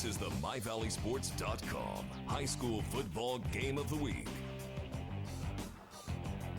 This is the MyValleySports.com High School Football Game of the Week.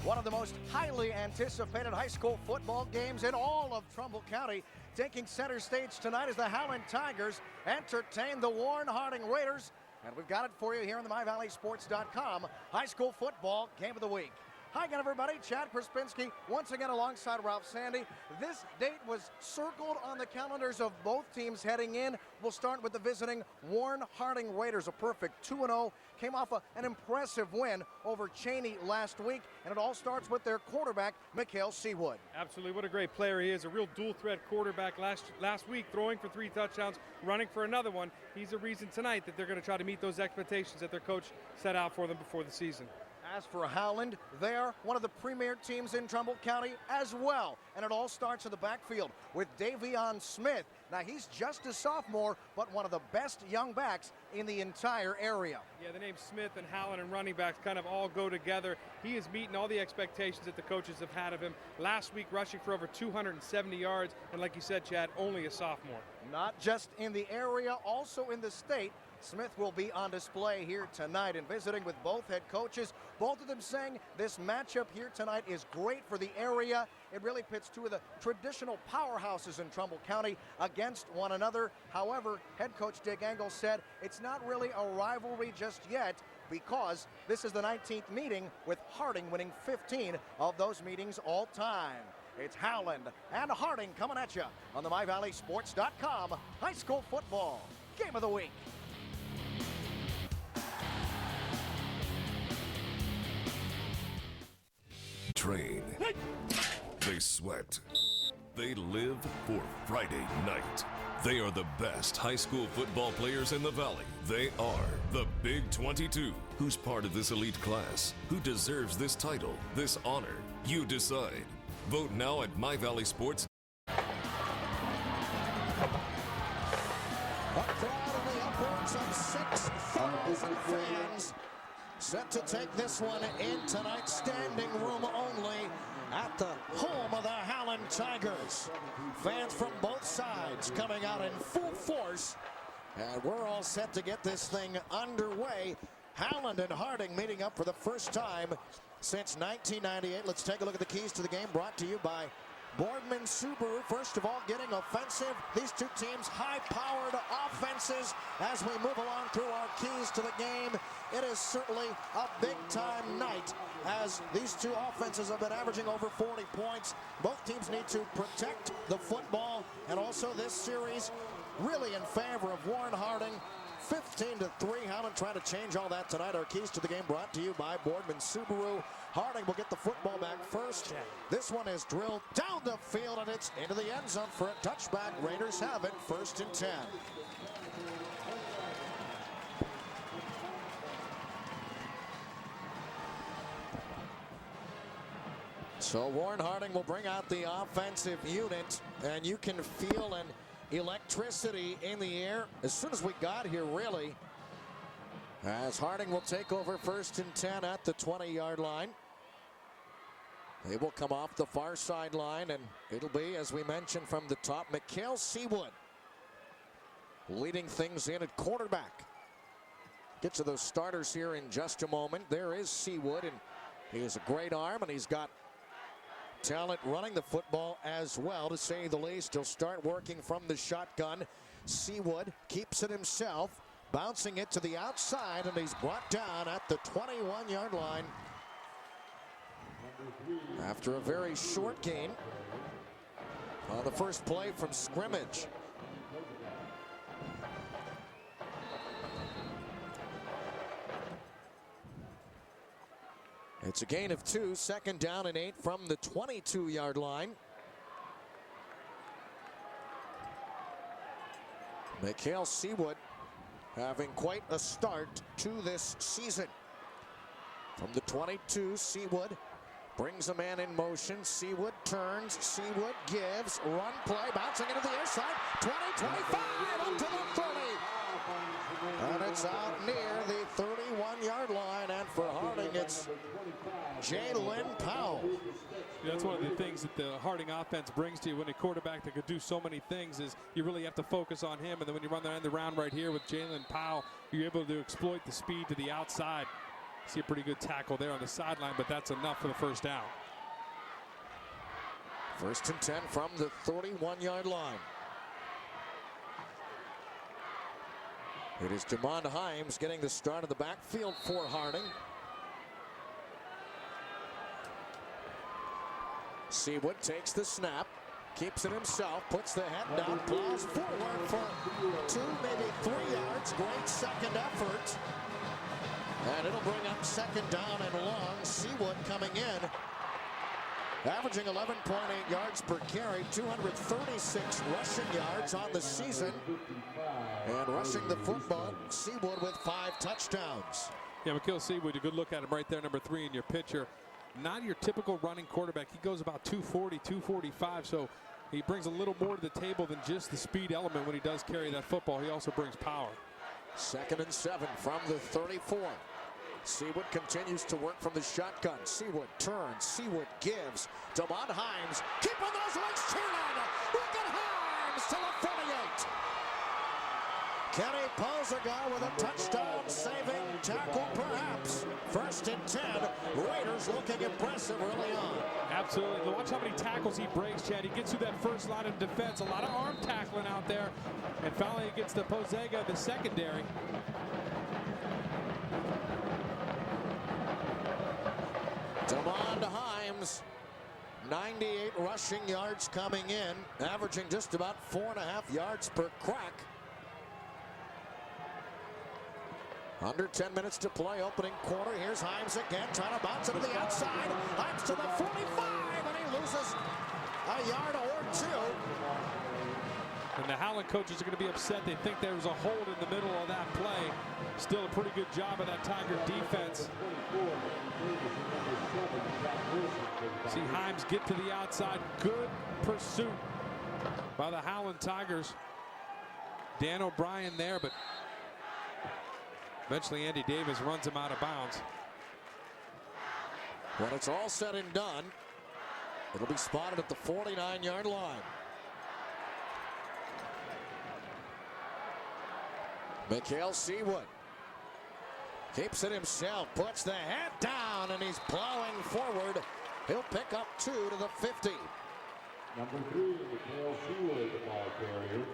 One of the most highly anticipated high school football games in all of Trumbull County. Taking center stage tonight as the Howland Tigers entertain the Warren Harding Raiders. And we've got it for you here on the MyValleySports.com High School Football Game of the Week. Hi again, everybody. Chad Krispinski once again alongside Ralph Sandy. This date was circled on the calendars of both teams heading in. We'll start with the visiting Warren Harding Raiders, a perfect 2-0. Came off an impressive win over Cheney last week, and it all starts with their quarterback, Mikhail Seawood. Absolutely, what a great player he is. A real dual-threat quarterback last week, throwing for 3 touchdowns, running for another one. He's the reason tonight that they're going to try to meet those expectations that their coach set out for them before the season. As for Howland, they're one of the premier teams in Trumbull County as well. And it all starts in the backfield with Davion Smith. Now, he's just a sophomore, but one of the best young backs in the entire area. Yeah, the names Smith and Howland and running backs kind of all go together. He is meeting all the expectations that the coaches have had of him. Last week, rushing for over 270 yards. And like you said, Chad, only a sophomore. Not just in the area, also in the state. Smith will be on display here tonight and visiting with both head coaches. Both of them saying this matchup here tonight is great for the area. It really pits two of the traditional powerhouses in Trumbull County against one another. However, head coach Dick Engel said it's not really a rivalry just yet because this is the 19th meeting with Harding winning 15 of those meetings all time. It's Howland and Harding coming at you on the MyValleySports.com High School Football Game of the Week. Train. They sweat. They live for Friday night. They are the best high school football players in the Valley. They are the Big 22. Who's part of this elite class? Who deserves this title, this honor? You decide. Vote now at MyValleySports. A crowd in the upwards of 6,000 fans set to take this one in tonight. Standing room only at the home of the Howland Tigers. Fans from both sides coming out in full force. And we're all set to get this thing underway. Howland and Harding meeting up for the first time since 1998. Let's take a look at the keys to the game brought to you by Boardman Subaru. First of all, getting offensive. These two teams high-powered offenses as we move along through our keys to the game. It is certainly a big-time night as these two offenses have been averaging over 40 points. Both teams need to protect the football, and also this series really in favor of Warren Harding. 15-3. Howland trying to change all that tonight. Our keys to the game brought to you by Boardman Subaru. Harding will get the football back first. This one is drilled down the field, and it's into the end zone for a touchback. Raiders have it, 1st and 10. So Warren Harding will bring out the offensive unit, and you can feel an electricity in the air as soon as we got here, really, as Harding will take over 1st and 10 at the 20-yard line. They will come off the far sideline, and it'll be, as we mentioned from the top, Mikhail Seawood leading things in at quarterback. Get to those starters here in just a moment. There is Seawood, and he has a great arm, and he's got talent running the football as well, to say the least. He'll start working from the shotgun. Seawood keeps it himself, bouncing it to the outside, and he's brought down at the 21-yard line after a very short gain on the first play from scrimmage. It's a gain of 2, 2nd down and 8 from the 22-yard line. Mikhail Seawood having quite a start to this season. From the 22, Seawood brings a man in motion. Seawood turns, Seawood gives, run play, bouncing into the air side, 20, 25, up to the 30. And it's out near the 31-yard line, and for Harding, it's yards. Jalen Powell. That's one of the things that the Harding offense brings to you when a quarterback that could do so many things is you really have to focus on him. And then when you run the end of the round right here with Jalen Powell, you're able to exploit the speed to the outside. See a pretty good tackle there on the sideline, but that's enough for the first down. 1st and 10 from the 31-yard line. It is Jamond Himes getting the start of the backfield for Harding. Seawood takes the snap, keeps it himself, puts the head down, plows forward for 2, maybe 3 yards. Great second effort. And it'll bring up 2nd down and long. Seawood coming in, averaging 11.8 yards per carry, 236 rushing yards on the season. And rushing the football, Seawood with 5 touchdowns. Yeah, Mikael Seawood, a good look at him right there, number 3 in your picture. Not your typical running quarterback. He goes about 240, 245, so he brings a little more to the table than just the speed element when he does carry that football. He also brings power. 2nd and 7 from the 34. Seawood continues to work from the shotgun. Seawood turns. Seawood gives. Jamond Himes keeping those legs chilling. Look at Himes to the 48. Kenny Pozagar with a touchdown-saving tackle, perhaps. 1st and 10. Raiders looking impressive early on. Absolutely. Watch how many tackles he breaks, Chad. He gets through that first line of defense. A lot of arm tackling out there. And finally he gets to Pozaga, the secondary. Jamond Himes, 98 rushing yards coming in, averaging just about 4.5 yards per crack. Under 10 minutes to play, opening quarter. Here's Himes again, trying to bounce it to the outside. Himes to the 45, and he loses a yard or 2. And the Howland coaches are going to be upset. They think there was a hold in the middle of that play. Still a pretty good job of that Tiger defense. See Himes get to the outside. Good pursuit by the Howland Tigers. Dan O'Brien there, but eventually Andy Davis runs him out of bounds. When it's all said and done, it'll be spotted at the 49-yard line. Mikael Seawood keeps it himself, puts the head down, and he's plowing forward. He'll pick up 2 to the 50. Number 3, Mikael Seawood, the ball carrier.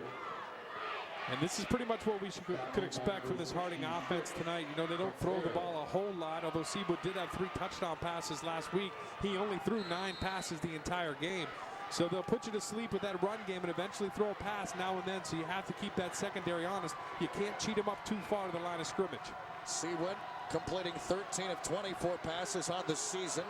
And this is pretty much what we could expect from this Harding offense tonight. You know, they don't throw the ball a whole lot, although Seawood did have 3 touchdown passes last week. He only threw 9 passes the entire game. So they'll put you to sleep with that run game and eventually throw a pass now and then, so you have to keep that secondary honest. You can't cheat him up too far to the line of scrimmage. Seawood completing 13 of 24 passes on the season.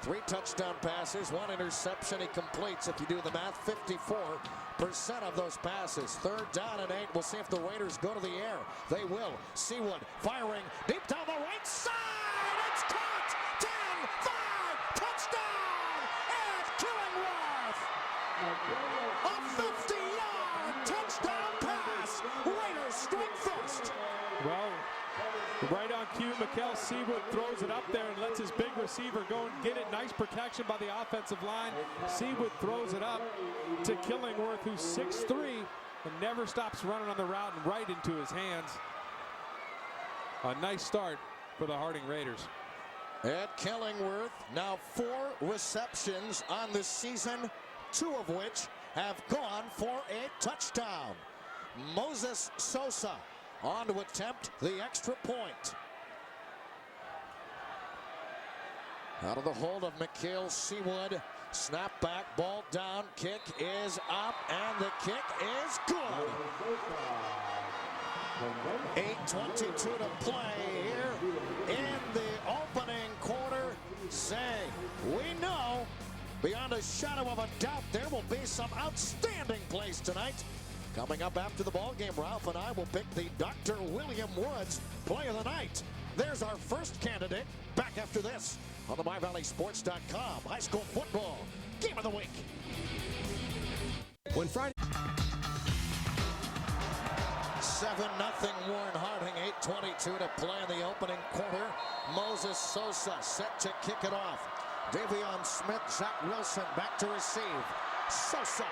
3 touchdown passes, 1 interception. He completes, if you do the math, 54% of those passes. 3rd down and 8. We'll see if the Raiders go to the air. They will. Seawood firing deep down the right side. It's caught. 10, 5, touchdown. And Killingworth. A 50-yard touchdown pass. Raiders strike first. Well, right on cue, Mikael Seawood throws it up there and lets his big receiver go and get it. Nice protection by the offensive line. Seawood throws it up to Killingworth, who's 6'3", and never stops running on the route and right into his hands. A nice start for the Harding Raiders. Ed Killingworth, now 4 receptions on the season, 2 of which have gone for a touchdown. Moses Sosa on to attempt the extra point. Out of the hold of Mikael Seawood. Snap back, ball down, kick is up, and the kick is good. 8:22 to play here in the opening quarter. Say, we know beyond a shadow of a doubt there will be some outstanding plays tonight. Coming up after the ball game, Ralph and I will pick the Dr. William Woods play of the night. There's our first candidate. Back after this on the MyValleySports.com high school football game of the week. 7-0 Warren Harding. 8:22 to play in the opening quarter. Moses Sosa set to kick it off. Davion Smith, Zach Wilson back to receive. Sosa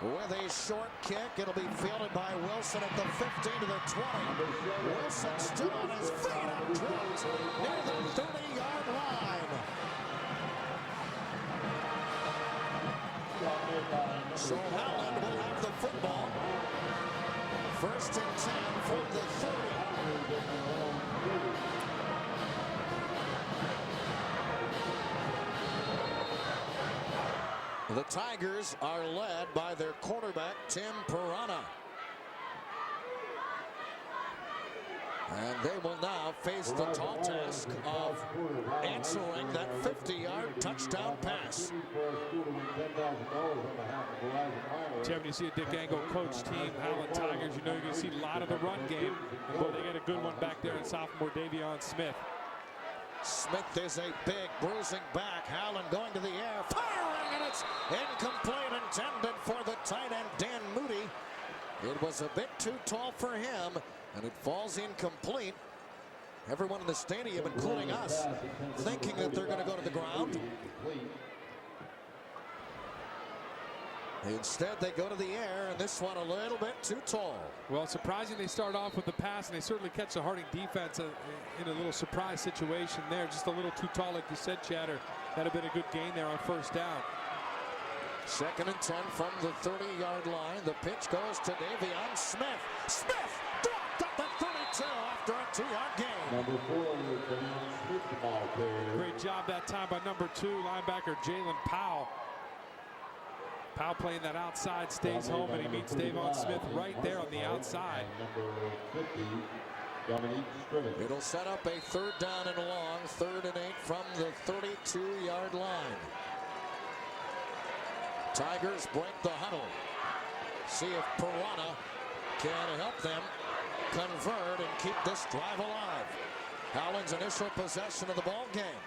with a short kick. It'll be fielded by Wilson at the 15 to the 20. Wilson still on his feet and dropped near the 30-yard line. So Howland will have the football. First and 10 from the 30. The Tigers are led by their quarterback, Tim Pirana. And they will now face the tall task of answering that 50-yard touchdown pass. Tim, when you see a Dick Angle coach team, Howland Tigers, you know you're going to see a lot of the run game. But they get a good one back there in sophomore Davion Smith. Smith is a big bruising back. Howland going to the air, firing, and it's incomplete, intended for the tight end, Dan Moody. It was a bit too tall for him, and it falls incomplete. Everyone in the stadium, including us, thinking that they're going to go to the ground. Instead, they go to the air, and this one a little bit too tall. Well, surprising they start off with the pass, and they certainly catch the Harding defense in a little surprise situation there. Just a little too tall, like you said, Chatter. That'd have been a good gain there on first down. 2nd and 10 from the 30-yard line. The pitch goes to Davion Smith. Smith dropped at the 32 after a 2-yard gain. Number 4, Davion Smith, the ball carrier. Great job that time by number 2 linebacker Jalen Powell. Powell playing that outside, stays home, and he meets Davion Smith right there on the outside. It'll set up a 3rd down and long, 3rd and 8 from the 32-yard line. Tigers break the huddle. See if Pirana can help them convert and keep this drive alive. Howland's initial possession of the ball game.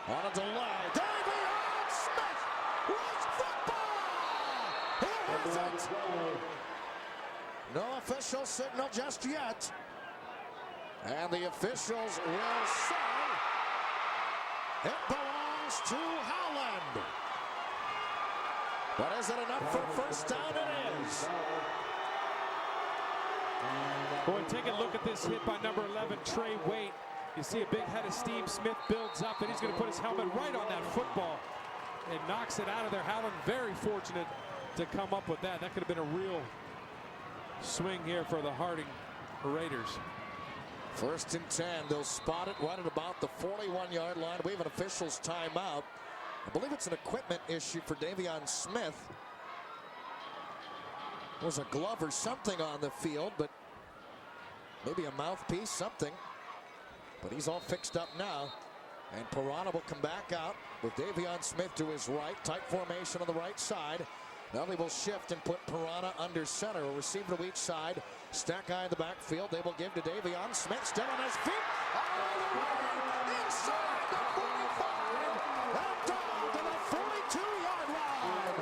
On a delay, Davion Smith was football! Who is it? No official signal just yet. And the officials will say it belongs to Howland. But is it enough for first down? It is. Boy, take a look at this hit by number 11, Trey Waite. You see a big head of steam. Smith builds up, and he's going to put his helmet right on that football and knocks it out of there. Howland very fortunate to come up with that. That could have been a real swing here for the Harding Raiders. 1st and 10. They'll spot it right at about the 41-yard line. We have an official's timeout. I believe it's an equipment issue for Davion Smith. There was a glove or something on the field, but maybe a mouthpiece, something. But he's all fixed up now. And Pirana will come back out with Davion Smith to his right. Tight formation on the right side. Now they will shift and put Pirana under center. A receiver to each side. Stack guy in the backfield. They will give to Davion Smith. Still on his feet. All the way inside the 45. And down to the 42-yard line.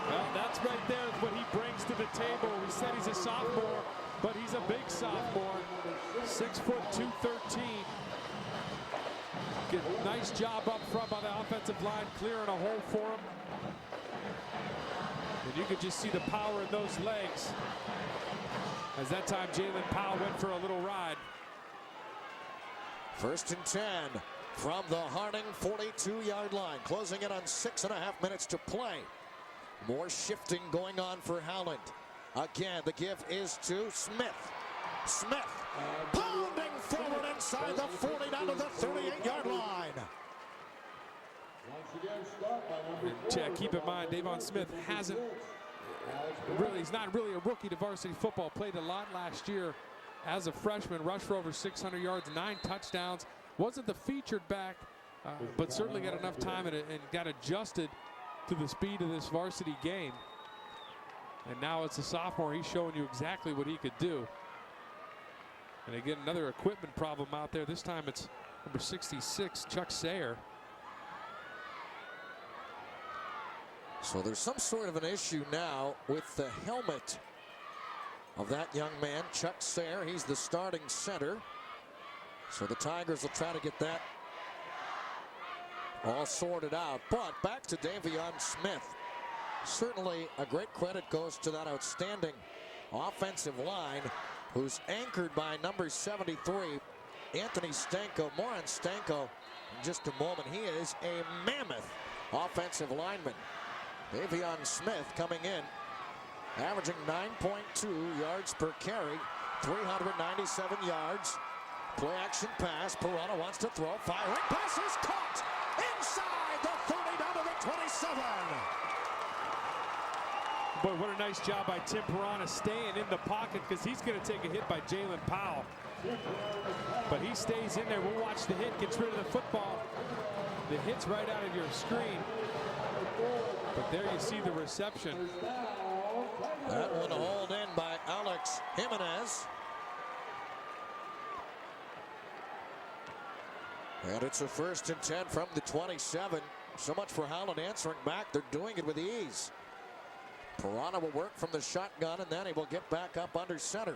Well, that's right there what he brings to the table. We said he's a sophomore, but he's a big sophomore. 6 foot 213. Nice job up front by the offensive line, clearing a hole for him. And you could just see the power in those legs. As that time, Jalen Powell went for a little ride. 1st and 10 from the Harding 42-yard line. Closing in on 6.5 minutes to play. More shifting going on for Howland. Again, the give is to Smith. Smith pounding forward inside the 40 down to the 38-yard line. Chad, keep in mind, Davion Smith hasn't really, he's not really a rookie to varsity football. Played a lot last year as a freshman, rushed for over 600 yards, 9 touchdowns. Wasn't the featured back, but certainly got enough time and got adjusted to the speed of this varsity game. And now it's a sophomore. He's showing you exactly what he could do. And again, another equipment problem out there. This time it's number 66, Chuck Sayer. So there's some sort of an issue now with the helmet of that young man, Chuck Sayre. He's the starting center. So the Tigers will try to get that all sorted out. But back to Davion Smith. Certainly a great credit goes to that outstanding offensive line, who's anchored by number 73, Anthony Stanko. More on Stanko in just a moment. He is a mammoth offensive lineman. Davion Smith coming in, averaging 9.2 yards per carry, 397 yards. Play action pass. Pirano wants to throw. Firing pass is caught inside the 30 down to the 27. Boy, what a nice job by Tim Pirano staying in the pocket, because he's going to take a hit by Jalen Powell. But he stays in there. We'll watch the hit, gets rid of the football. The hit's right out of your screen. But there you see the reception. That one hauled in by Alex Jimenez. And it's a 1st and 10 from the 27. So much for Howland answering back. They're doing it with ease. Pirano will work from the shotgun, and then he will get back up under center.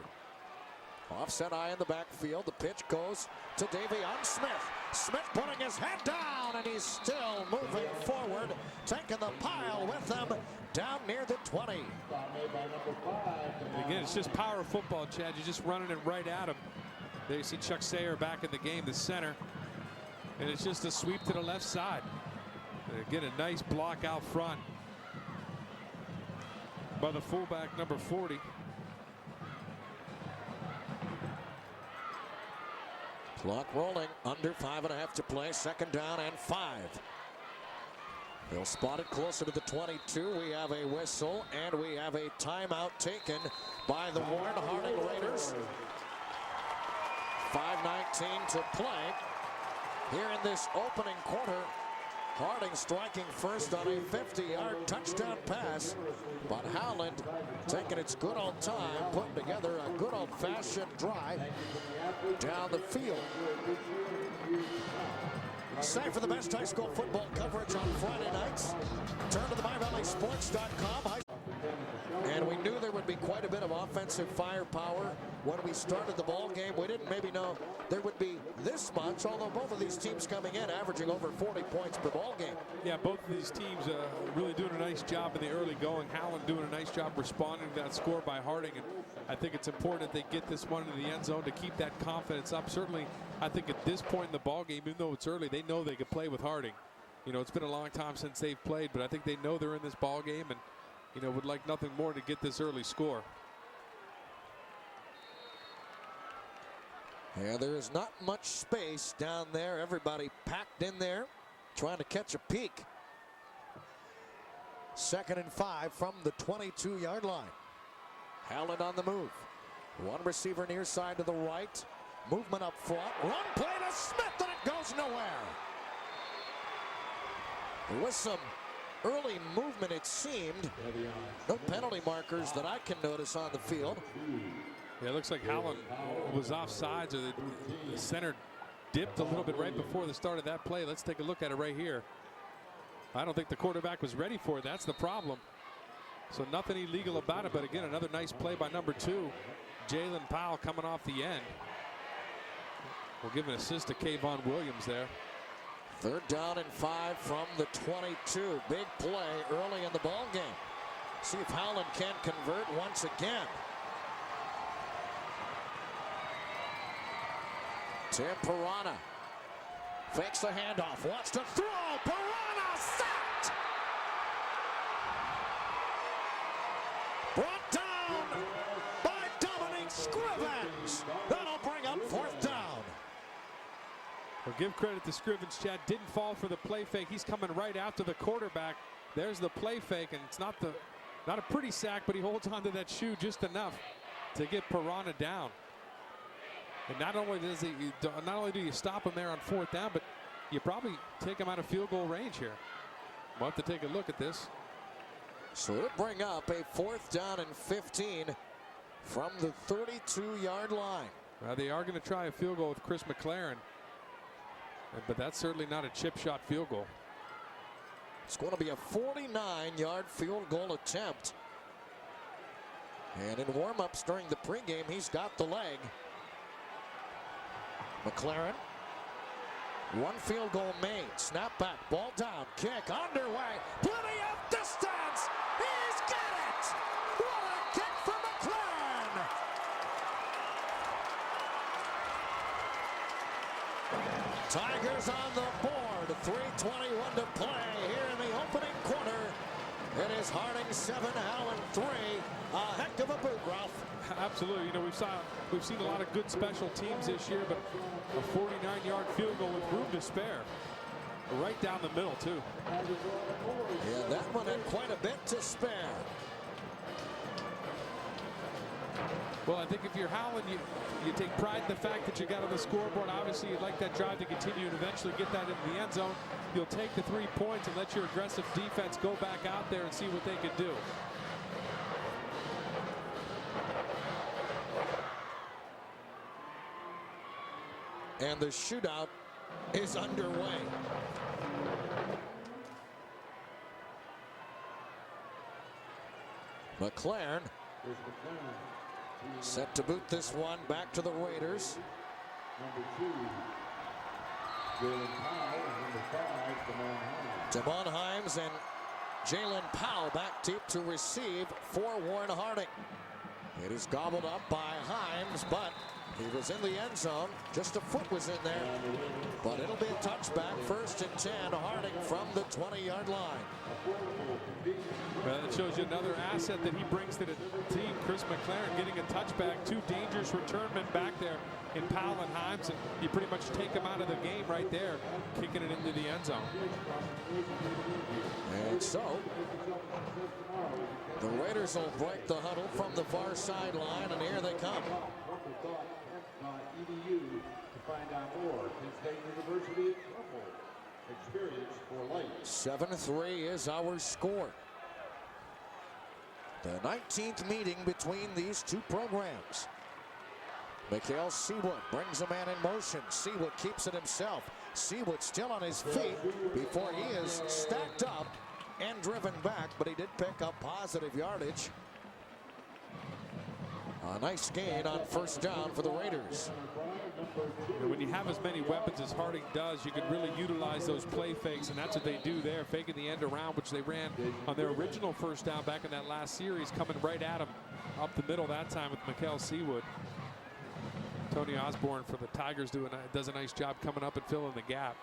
Offset eye in the backfield. The pitch goes to Davion Smith. Smith putting his head down, and he's still moving forward, taking the pile with him down near the 20. And again, it's just power football, Chad. You're just running it right at him. There you see Chuck Sayre back in the game, the center. And it's just a sweep to the left side. And again, a nice block out front by the fullback, number 40. Clock rolling, under 5.5 to play, 2nd down and 5. They'll spot it closer to the 22. We have a whistle, and we have a timeout taken by the Warren Harding Raiders. 5:19 to play here in this opening quarter. Harding striking first on a 50-yard touchdown pass, but Howland taking its good old time, putting together a good old-fashioned drive down the field. Save for the best high school football coverage on Friday nights. Turn to the MyValleySports.com. And we knew there would be quite a bit of offensive firepower when we started the ball game. We didn't maybe know there would be this much, although both of these teams coming in averaging over 40 points per ball game. Yeah, both of these teams really doing a nice job in the early going. Howland doing a nice job responding to that score by Harding, and I think it's important that they get this one into the end zone to keep that confidence up. Certainly, I think at this point in the ball game, even though it's early, they know they can play with Harding. You know, it's been a long time since they've played, but I think they know they're in this ball game, and you know, would like nothing more to get this early score. Yeah, there is not much space down there. Everybody packed in there, trying to catch a peek. 2nd and 5 from the 22-yard line. Howland on the move. One receiver near side to the right. Movement up front. Run play to Smith, and it goes nowhere. With some early movement, it seemed. No penalty markers that I can notice on the field. Yeah, it looks like Howland was offsides, or the center dipped a little bit right before the start of that play. Let's take a look at it right here. I don't think the quarterback was ready for it. That's the problem. So nothing illegal about it, but again, another nice play by number 2, Jalen Powell, coming off the end. We'll give an assist to Kayvon Williams there. 3rd down and 5 from the 22. Big play early in the ball game. See if Howland can convert once again. Tim Pirano fakes the handoff, wants to throw. Pirano sacked. Brought down by Dominic Scrivens. That'll bring up 4th down. Well, give credit to Scrivens, Chad. Didn't fall for the play fake. He's coming right after the quarterback. There's the play fake, and it's not a pretty sack, but he holds onto that shoe just enough to get Pirano down. And not only do you stop him there on 4th down, but you probably take him out of field goal range here. We'll have to take a look at this. So it'll bring up a 4th down and 15 from the 32-yard line. Well, they are going to try a field goal with Chris McLaren, but that's certainly not a chip shot field goal. It's going to be a 49-yard field goal attempt. And in warm-ups during the pregame, he's got the leg. McLaren. One field goal made. Snap back, ball down, kick underway. Plenty of distance. He's got it. What a kick for McLaren. Tigers on the board. 3:21 to play here in the opening quarter. It is Harding 7, Howland 3. A heck of a boot, Ralph. Absolutely. You know, we've seen a lot of good special teams this year, but a 49-yard field goal with room to spare. Right down the middle, too. Yeah, that one had quite a bit to spare. Well, I think if you're Howland, you take pride in the fact that you got on the scoreboard. Obviously, you'd like that drive to continue and eventually get that into the end zone. You'll take the 3 points and let your aggressive defense go back out there and see what they can do. And the shootout is underway. McLaren set to boot this one back to the Raiders. Damon Himes and Jalen Powell back deep to receive for Warren Harding. It is gobbled up by Himes, but he was in the end zone. Just a foot was in there. But it'll be a touchback. 1st and 10. Harding from the 20-yard line. Well, it shows you another asset that he brings to the team. Chris McLaren getting a touchback. 2 dangerous return men back there in Powell and Himes. And you pretty much take them out of the game right there, kicking it into the end zone. And so the Raiders will break the huddle from the far sideline, and here they come. 7-3 is our score. The 19th meeting between these two programs. Mikhail Seawood brings a man in motion. Seawood keeps it himself. Seawood still on his feet before he is stacked up and driven back, but he did pick up positive yardage. A nice gain on 1st down for the Raiders. When you have as many weapons as Harding does, you can really utilize those play fakes, and that's what they do there, faking the end around, which they ran on their original 1st down back in that last series, coming right at him up the middle that time with Mikhail Seawood. Tony Osborne for the Tigers does a nice job coming up and filling the gap.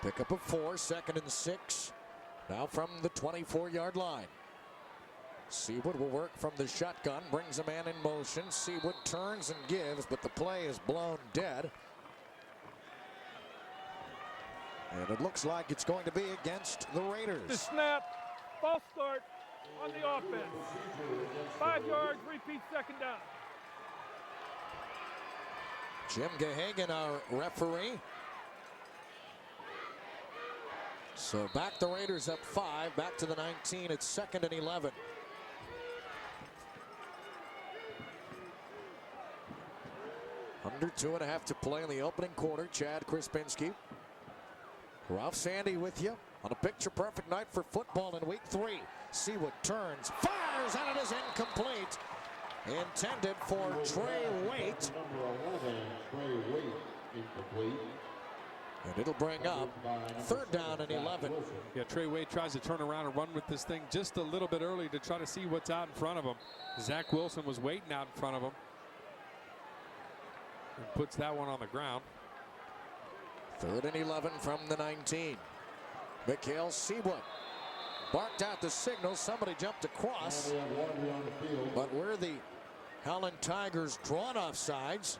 Pickup of 4, 2nd and 6. Now from the 24-yard line. Seawood will work from the shotgun, brings a man in motion. Seawood turns and gives, but the play is blown dead. And it looks like it's going to be against the Raiders. The snap, false start on the offense. 5 yards, repeat 2nd down. Jim Gahagan, our referee. So back the Raiders up 5, back to the 19. It's 2nd and 11. Under 2.5 to play in the opening quarter. Chad Krispinski. Ralph Sandy with you on a picture-perfect night for football in week 3. Seawood turns, fires, and it is incomplete. Intended for Trey Waite. And it'll bring up 3rd down and 11. Yeah, Trey Waite tries to turn around and run with this thing just a little bit early to try to see what's out in front of him. Zach Wilson was waiting out in front of him. And puts that one on the ground. 3rd and 11 from the 19. Mikhail Seawood barked out the signal. Somebody jumped across. But where the Howland Tigers drawn offsides,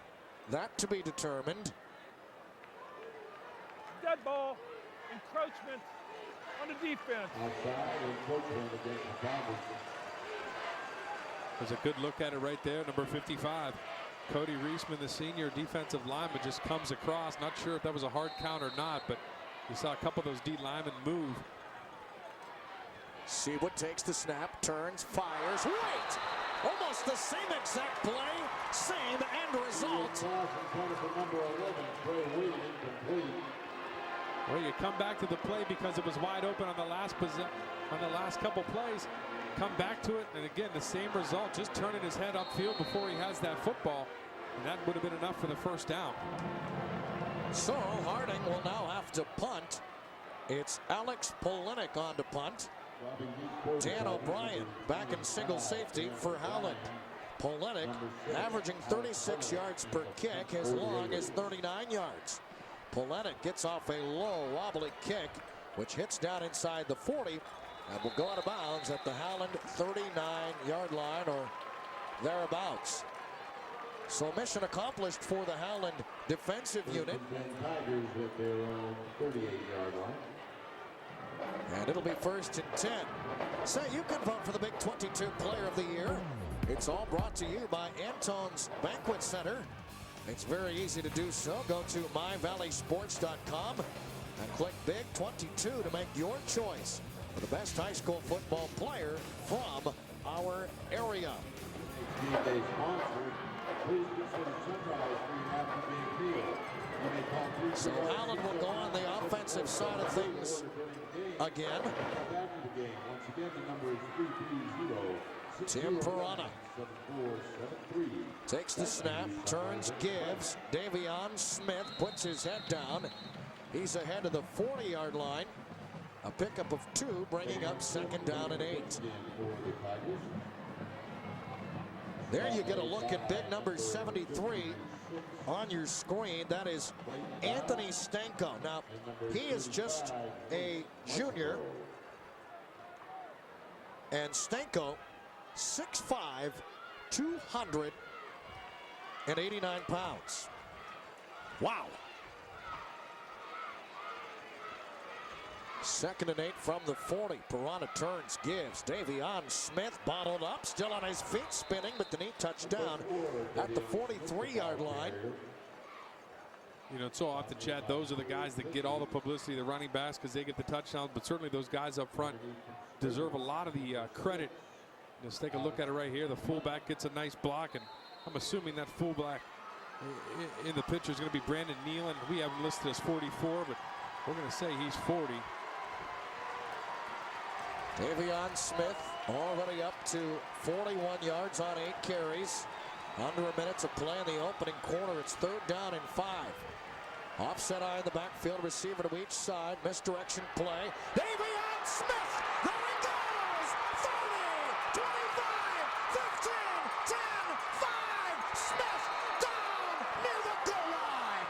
that to be determined. Dead ball, encroachment on the defense. There's a good look at it right there, number 55. Cody Reisman, the senior defensive lineman, just comes across. Not sure if that was a hard count or not, but you saw a couple of those D linemen move. Seawood takes the snap, turns, fires, wait! Almost the same exact play, same end result. Well, you come back to the play because it was wide open on the last couple plays. come back to it, and again, the same result, just turning his head upfield before he has that football, and that would have been enough for the first down. So Harding will now have to punt. It's Alex Polinick on to punt. Dan O'Brien back in single safety for Howland. Polinick averaging 36 yards per kick, as long as 39 yards. Polinick gets off a low wobbly kick, which hits down inside the 40 and will go out of bounds at the Howland 39-yard line or thereabouts. So mission accomplished for the Howland defensive unit. And it'll be 1st and 10. Say you can vote for the Big 22 Player of the Year. It's all brought to you by Antone's Banquet Center. It's very easy to do so. Go to myvalleysports.com and click Big 22 to make your choice for the best high school football player from our area. So Howland will go on the offensive side of things again. Tim Perana takes the snap, turns, gives. Davion Smith puts his head down. He's ahead of the 40-yard line. A pickup of 2, bringing up 2nd down and 8. There you get a look at big number 73 on your screen. That is Anthony Stanko. Now, he is just a junior. And Stanko, 6'5", 289 pounds. Wow. 2nd and 8 from the 40. Perana turns, gives. Davion Smith bottled up, still on his feet, spinning, but the knee touchdown at the 43-yard line. You know, it's so often, Chad, those are the guys that get all the publicity, the running backs, because they get the touchdowns, but certainly those guys up front deserve a lot of the credit. Let's take a look at it right here. The fullback gets a nice block, and I'm assuming that fullback in the picture is going to be Brandon Nealon. We have him listed as 44, but we're going to say he's 40. Davion Smith already up to 41 yards on 8 carries. Under a minute to play in the opening quarter. It's 3rd down and 5. Offset eye in the backfield, receiver to each side. Misdirection play. Davion Smith! There he goes! 30, 25, 15, 10, 5. Smith down near the goal line.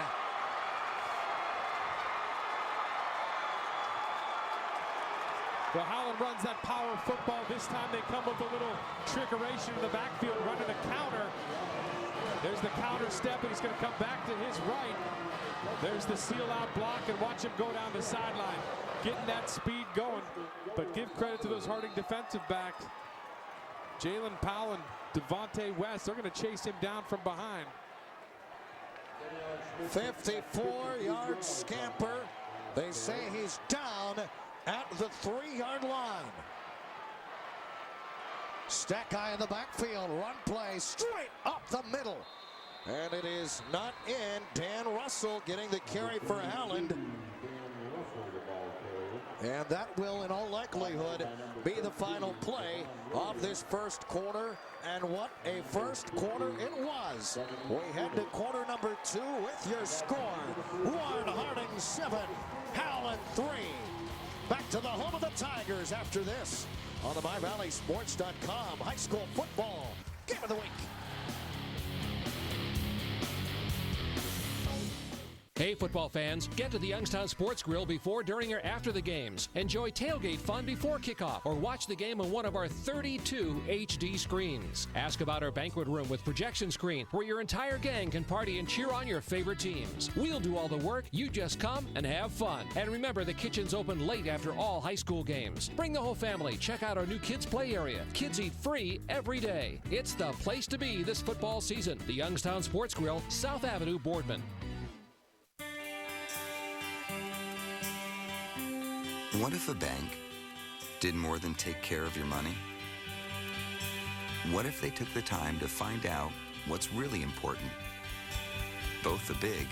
Well, Howland runs that power football. This time they come with a little trickeration in the backfield, running a counter. There's the counter step, and he's going to come back to his right. There's the seal-out block, and watch him go down the sideline. Getting that speed going. But give credit to those Harding defensive backs. Jalen Powell and Devontae West, they're going to chase him down from behind. 54-yard scamper. They say he's down at the 3-yard line. Stack eye in the backfield. Run play straight up the middle. And it is not in. Dan Russell getting the carry for Howland. And that will, in all likelihood, be the final play of this first quarter. And what a first quarter it was. We head to quarter number 2 with your score. Warren Harding 7, Howland 3. Back to the home of the Tigers after this on the myvalleysports.com high school football game of the week. Hey football fans, get to the Youngstown Sports Grill before, during, or after the games. Enjoy tailgate fun before kickoff or watch the game on one of our 32 HD screens. Ask about our banquet room with projection screen where your entire gang can party and cheer on your favorite teams. We'll do all the work, you just come and have fun. And remember, the kitchen's open late after all high school games. Bring the whole family, check out our new kids play area. Kids eat free every day. It's the place to be this football season. The Youngstown Sports Grill, South Avenue, Boardman. What if a bank did more than take care of your money? What if they took the time to find out what's really important? Both the big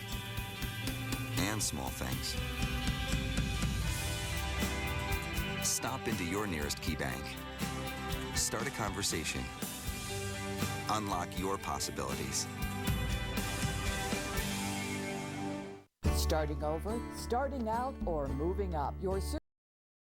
and small things. Stop into your nearest Key Bank. Start a conversation. Unlock your possibilities. Starting over, starting out, or moving up, your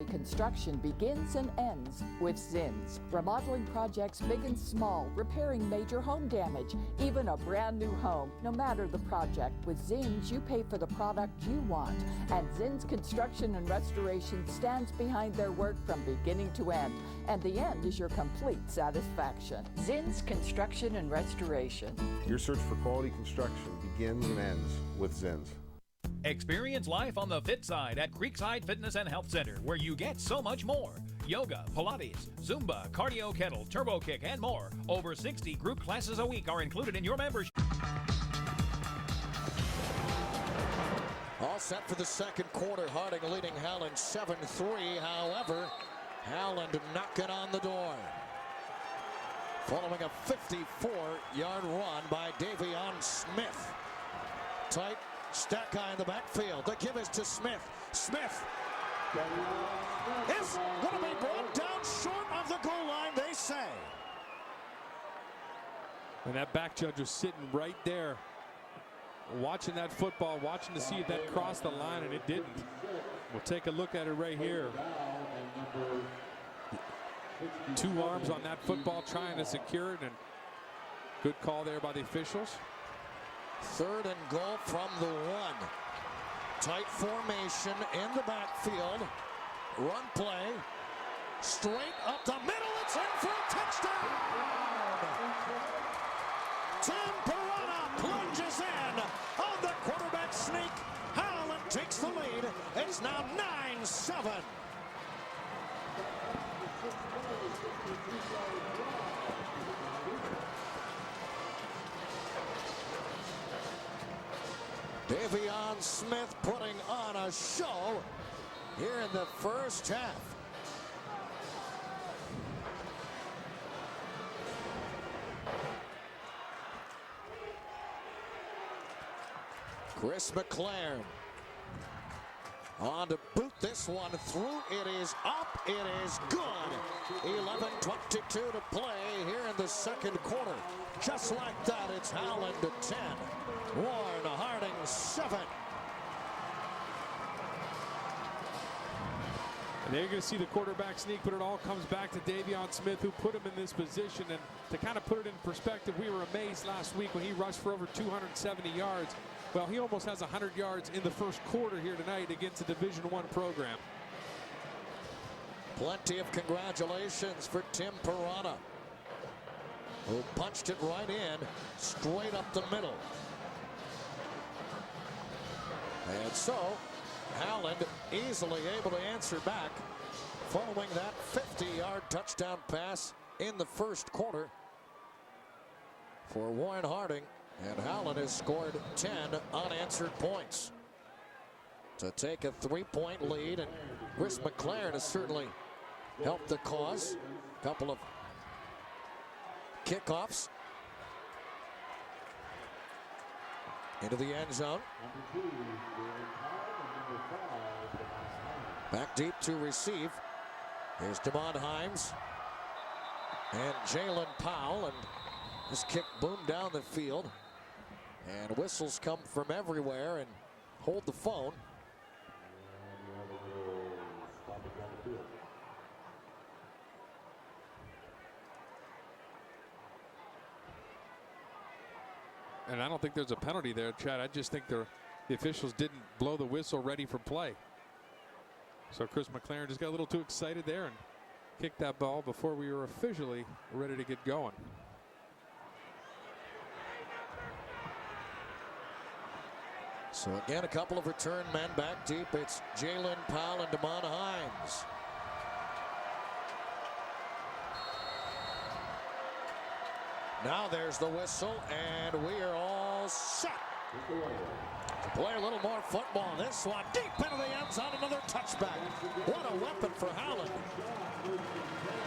construction begins and ends with Zins. Remodeling projects big and small, repairing major home damage, even a brand new home. No matter the project, with Zins you pay for the product you want. And Zins Construction and Restoration stands behind their work from beginning to end. And the end is your complete satisfaction. Zins Construction and Restoration. Your search for quality construction begins and ends with Zins. Experience life on the fit side at Creekside Fitness and Health Center, where you get so much more. Yoga, Pilates, Zumba, cardio kettle, turbo kick, and more. Over 60 group classes a week are included in your membership. All set for the second quarter. Harding leading Howland 7-3. However, Howland knocking on the door. Following a 54-yard run by Davion Smith. Tight stack guy in the backfield. The give is to Smith. Smith is going to be brought down short of the goal line, they say. And that back judge was sitting right there, watching that football, watching to see if that crossed the line, and it didn't. We'll take a look at it right here. Two arms on that football trying to secure it, and good call there by the officials. 3rd and goal from the 1. Tight formation in the backfield. Run play. Straight up the middle. It's in for a touchdown. Tim Perrona plunges in on the quarterback sneak. Howland takes the lead. It's now 9-7. Davion Smith putting on a show here in the first half. Chris McLaren on to boot this one through. It is up. It is good. 11:22 to play here in the second quarter. Just like that, it's Howland to 10. Warren Harding 7. And there you're going to see the quarterback sneak, but it all comes back to Davion Smith, who put him in this position. And to kind of put it in perspective, we were amazed last week when he rushed for over 270 yards. Well, he almost has 100 yards in the first quarter here tonight against a Division I program. Plenty of congratulations for Tim Perrona, who punched it right in, straight up the middle. And so, Howland easily able to answer back following that 50-yard touchdown pass in the first quarter for Warren Harding. And Howland has scored 10 unanswered points to take a 3-point lead. And Chris McLaren has certainly helped the cause. Couple of kickoffs into the end zone. Back deep to receive. Here's DeMond Himes and Jalen Powell, and this kick boomed down the field. And whistles come from everywhere and hold the phone. And I don't think there's a penalty there, Chad. I just think the officials didn't blow the whistle ready for play. So Chris McLaren just got a little too excited there and kicked that ball before we were officially ready to get going. So again, a couple of return men back deep. It's Jalen Powell and DeMond Himes. Now there's the whistle, and we are all set to play a little more football. This one deep into the end zone, another touchback. What a weapon for Howland.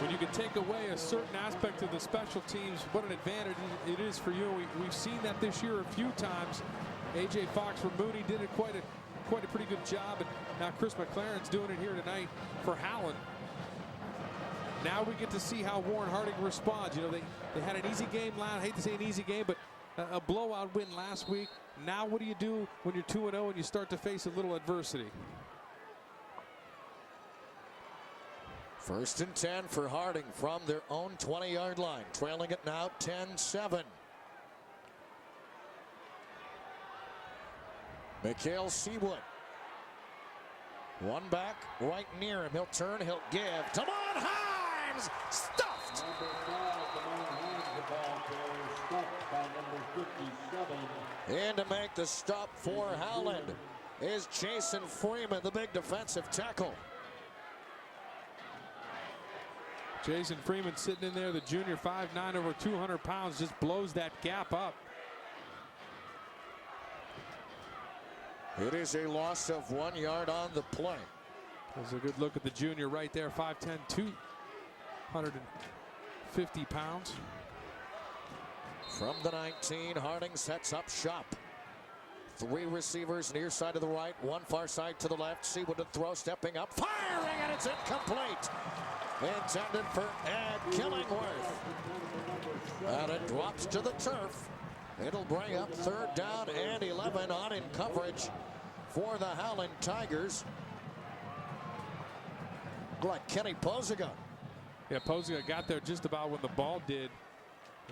When you can take away a certain aspect of the special teams, what an advantage it is for you. We've seen that this year a few times. A.J. Fox for Mooney did it quite a pretty good job, and now Chris McLaren's doing it here tonight for Howland. Now we get to see how Warren Harding responds. You know, they had an easy game last. I hate to say an easy game, but a blowout win last week. Now what do you do when you're 2-0 and you start to face a little adversity? 1st and 10 for Harding from their own 20-yard line. Trailing it now 10-7. Mikhail Seawood. One back right near him. He'll turn, he'll give. Damon Himes stuffed. And to make the stop for Howland is Jason Freeman, the big defensive tackle. Jason Freeman sitting in there, the junior, 5'9", over 200 pounds, just blows that gap up. It is a loss of 1 yard on the play. There's a good look at the junior right there, 5'10", 250 pounds. From the 19, Harding sets up shop. 3 receivers near side to the right, 1 far side to the left. Seawood to throw, stepping up, firing, and it's incomplete. Intended for Ed Killingworth. And it drops to the turf. It'll bring up 3rd down and 11 on in coverage for the Howland Tigers. Like Kenny Posiga. Yeah, Posiga got there just about when the ball did.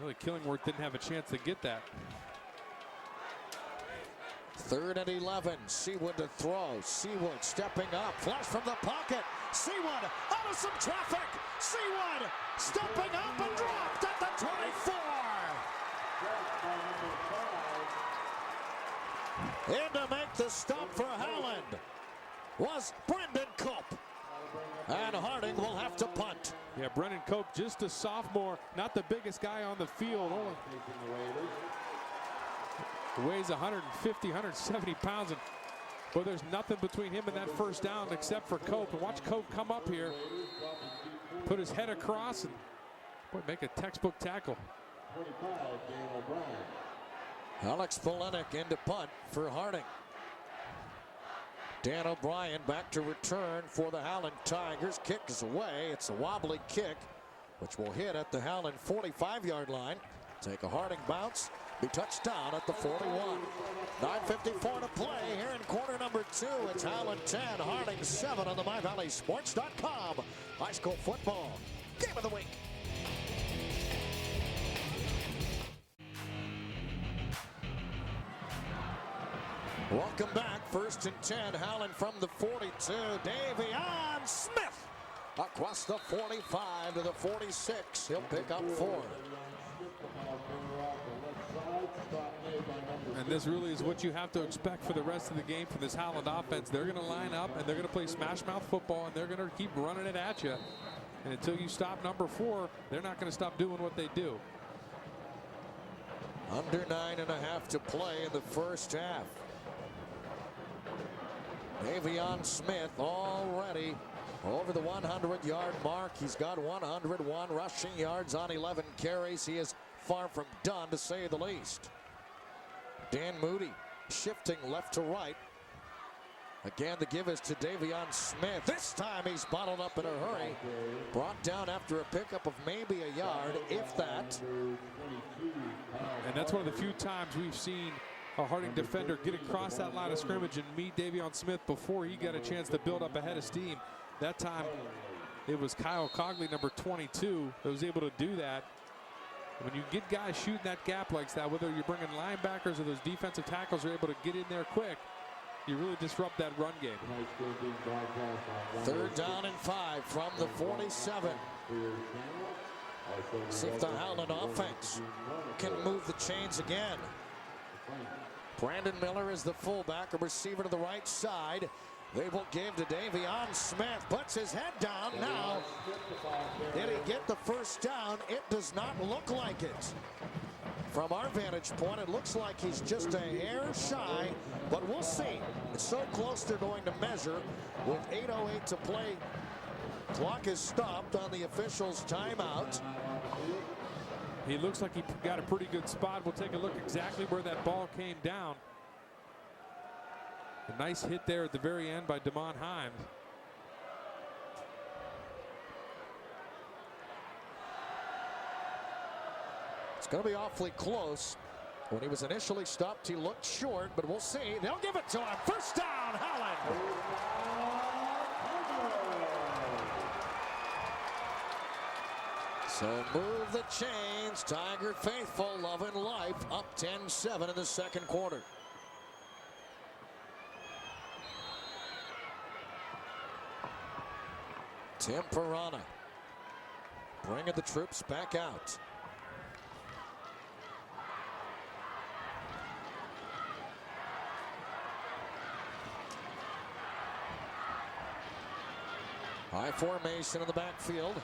Really, Killingworth didn't have a chance to get that. 3rd and 11. Seawood to throw. Seawood stepping up. Flash from the pocket. Seawood out of some traffic. Seawood stepping up and dropped at the 24. And to make the stop for Howland was Brendan Cope. And Harding will have to punt. Yeah, Brendan Cope, just a sophomore, not the biggest guy on the field. Only weighs 150, 170 pounds. And boy, there's nothing between him and that 1st down except for Cope. And watch Cope come up here, put his head across, and boy, make a textbook tackle. Alex Polenic into punt for Harding. Dan O'Brien back to return for the Howland Tigers. Kick is away. It's a wobbly kick, which will hit at the Howland 45-yard line. Take a Harding bounce. Be touched down at the 41. 9:54 to play here in quarter number 2. It's Howland 10, Harding 7 on the MyValleySports.com high school football game of the week. Welcome back. 1st and 10. Howland from the 42. Davion Smith across the 45 to the 46. He'll pick up 4. And this really is what you have to expect for the rest of the game from this Howland offense. They're going to line up and they're going to play smash mouth football and they're going to keep running it at you. And until you stop number 4, they're not going to stop doing what they do. Under 9.5 to play in the 1st half. Davion Smith already over the 100-yard mark. He's got 101 rushing yards on 11 carries. He is far from done, to say the least. Dan Moody shifting left to right. Again, the give is to Davion Smith. This time he's bottled up in a hurry. Brought down after a pickup of maybe a yard, if that. And that's one of the few times we've seen a Harding defender get across that line of scrimmage and meet Davion Smith before he got a chance to build up a head of steam. That time it was Kyle Cogley, number 22, that was able to do that. When you get guys shooting that gap like that, whether you're bringing linebackers or those defensive tackles are able to get in there quick, you really disrupt that run game. 3rd down and 5 from the 47. See if the Howland offense can move the chains again. Brandon Miller is the fullback, a receiver to the right side. They will give to Davion Smith. Puts his head down now. Did he get the 1st down? It does not look like it. From our vantage point, it looks like he's just a hair shy, but we'll see. It's so close they're going to measure. With 8:08 to play, clock is stopped on the officials' timeout. He looks like he got a pretty good spot. We'll take a look exactly where that ball came down. A nice hit there at the very end by Damon Himes. It's going to be awfully close. When he was initially stopped, he looked short, but we'll see. They'll give it to him. First down, Howland. So move the chains. Tiger faithful, loving life. Up 10-7 in the second quarter. Tim Pirana bringing the troops back out. High formation in the backfield.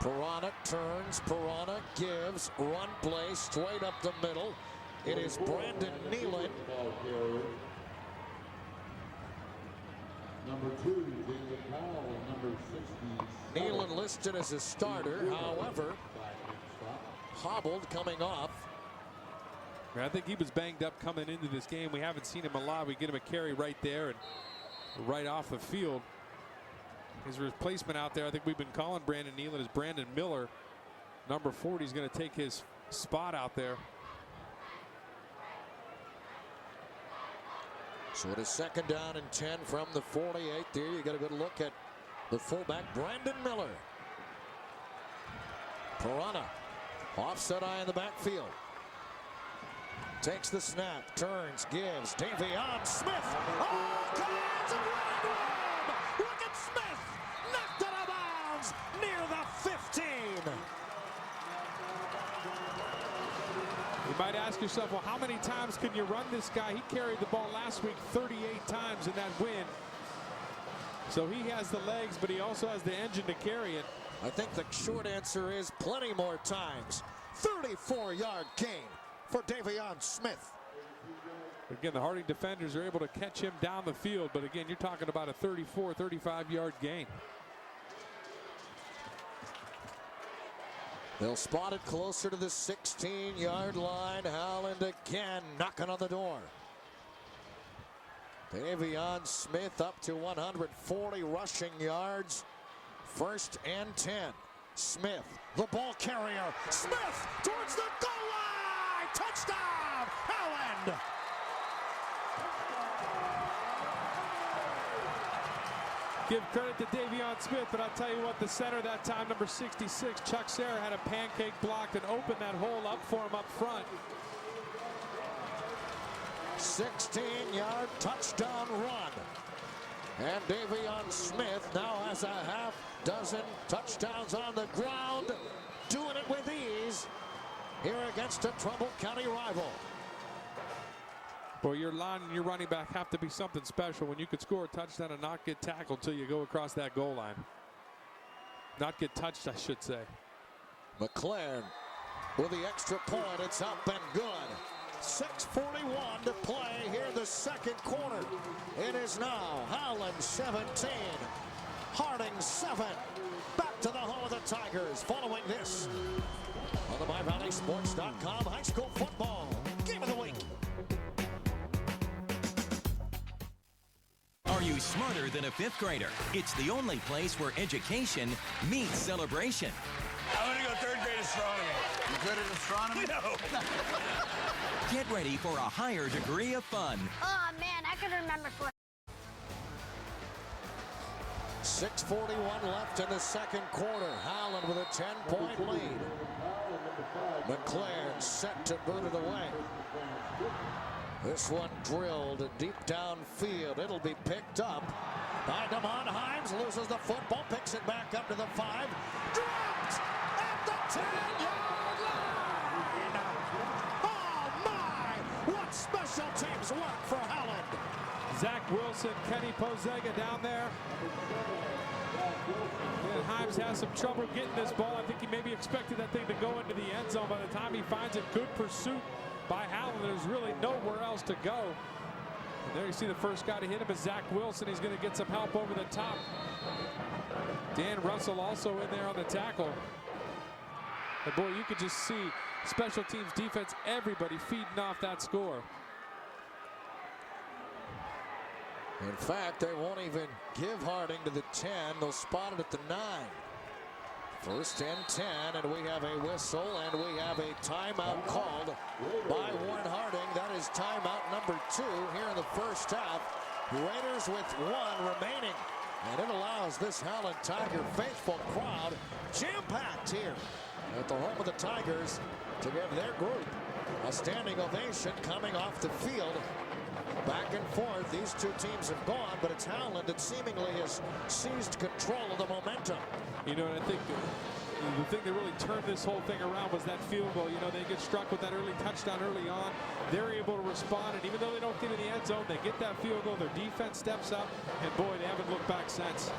Pirana turns, Pirana gives, run play straight up the middle. It is Brandon Nealon. Number 2, David Powell, number 60. Nealon listed as a starter, however, hobbled coming off. I think he was banged up coming into this game. We haven't seen him a lot. We get him a carry right there and right off the field. His replacement out there, I think we've been calling Brandon Nealon, is Brandon Miller. Number 40 is going to take his spot out there. So it is second down and 10 from the 48 there. You got a good look at the fullback, Brandon Miller. Pirana, offset eye in the backfield. Takes the snap, turns, gives, Davion Smith. Oh, commands and running room. Look at Smith, knocked out of bounds near the 15. You might ask yourself, well, how many times can you run this guy? He carried the ball last week 38 times in that win. So he has the legs, but he also has the engine to carry it. I think the short answer is plenty more times. 34-yard gain for Davion Smith. Again, the Harding defenders are able to catch him down the field, but again, you're talking about a 34, 35-yard gain. They'll spot it closer to the 16-yard line. Howland again knocking on the door. Davion Smith up to 140 rushing yards. First and 10. Smith, the ball carrier. Smith towards the goal line. Touchdown, Howland. Give credit to Davion Smith, but I'll tell you what, the center that time, number 66, Chuck Serra, had a pancake blocked and opened that hole up for him up front. 16-yard touchdown run. And Davion Smith now has a half dozen touchdowns on the ground, doing it with ease here against a Trumbull County rival. Boy, your line and your running back have to be something special when you could score a touchdown and not get tackled till you go across that goal line. Not get touched, I should say. McLaren with the extra point. It's up and good. 6:41 to play here the second quarter. It is now Howland 17, Harding 7. Back to the home of the Tigers following this on the MyValleySports.com high school football game of the week. Are you smarter than a fifth grader? It's the only place where education meets celebration. I'm going to go third grade astronomy. You good at astronomy? No. Get ready for a higher degree of fun. Oh, man, I can remember for 6:41 left in the second quarter. Howland with a 10-point lead. McLaren set to boot it away. This one drilled deep downfield. It'll be picked up by Damon Himes. Loses the football, picks it back up to the 5. Dropped at the 10-yard line. Oh, my! What special teams work for Howland. Zach Wilson, Kenny Pozega down there. And Himes has some trouble getting this ball. I think he maybe expected that thing to go into the end zone. By the time he finds it, good pursuit by Howland. There's really nowhere else to go. And there you see the first guy to hit him is Zach Wilson. He's going to get some help over the top. Dan Russell also in there on the tackle. And boy, you could just see special teams, defense, everybody feeding off that score. In fact, they won't even give Harding to the 10. They'll spot it at the 9. First and 10, and we have a whistle, and we have a timeout called by Warren Harding. That is timeout number 2 here in the first half. Raiders with 1 remaining, and it allows this Howland Tiger faithful crowd jam-packed here at the home of the Tigers to give their group a standing ovation coming off the field. Back and forth, these two teams have gone, but it's Howland that seemingly has seized control of the momentum. You know, and I think the thing that really turned this whole thing around was that field goal. You know, they get struck with that early touchdown early on. They're able to respond, and even though they don't get in the end zone, they get that field goal. Their defense steps up, and boy, they haven't looked back since.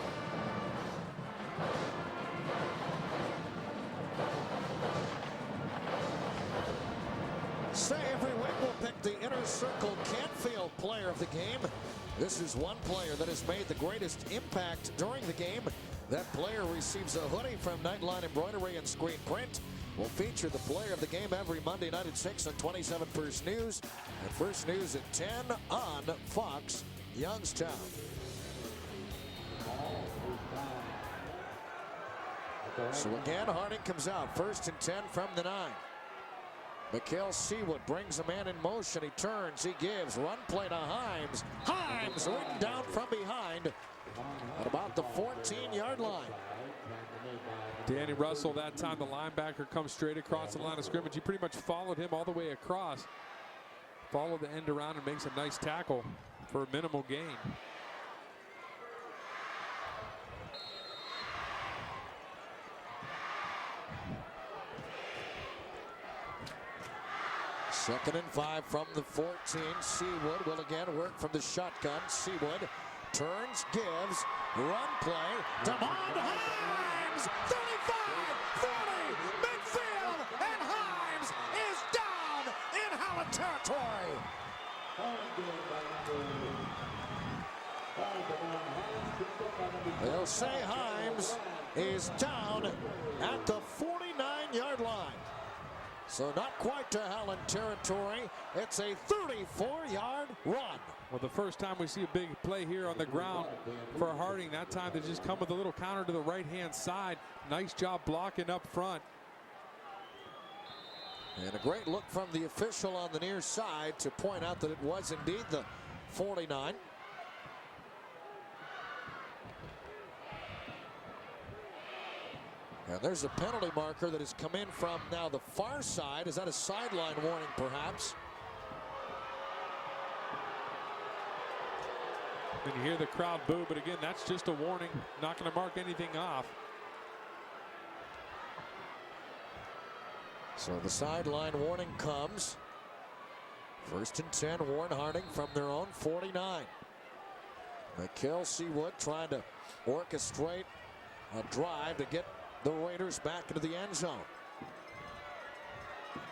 Say every week we'll pick the Inner Circle Canfield player of the game. This is one player that has made the greatest impact during the game. That player receives a hoodie from Nightline Embroidery and Screen Print. We'll feature the player of the game every Monday night at 6 on 27 First News. And First News at 10 on Fox Youngstown. So again, Harding comes out. First and 10 from the 9. Mikael Seawood brings a man in motion. He turns, he gives, run play to Himes. Himes ridden down from behind at about the 14-yard line. Danny Russell, that time the linebacker comes straight across the line of scrimmage. He pretty much followed him all the way across. Followed the end around and makes a nice tackle for a minimal gain. Second and 5 from the 14. Seawood will again work from the shotgun. Seawood turns, gives, run play. Damon Himes, 35, 40, midfield, and Himes is down in Howland territory. They'll say Himes is down at the 49-yard line. So not quite to Howland territory. It's a 34-yard run. Well, the first time we see a big play here on the ground for Harding, that time they just come with a little counter to the right-hand side. Nice job blocking up front. And a great look from the official on the near side to point out that it was indeed the 49. And there's a penalty marker that has come in from now the far side. Is that a sideline warning, perhaps? And you hear the crowd boo, but again, that's just a warning. Not going to mark anything off. So the sideline warning comes. First and 10, Warren Harding from their own 49. Mikael Seawood trying to orchestrate a drive to get the Raiders back into the end zone.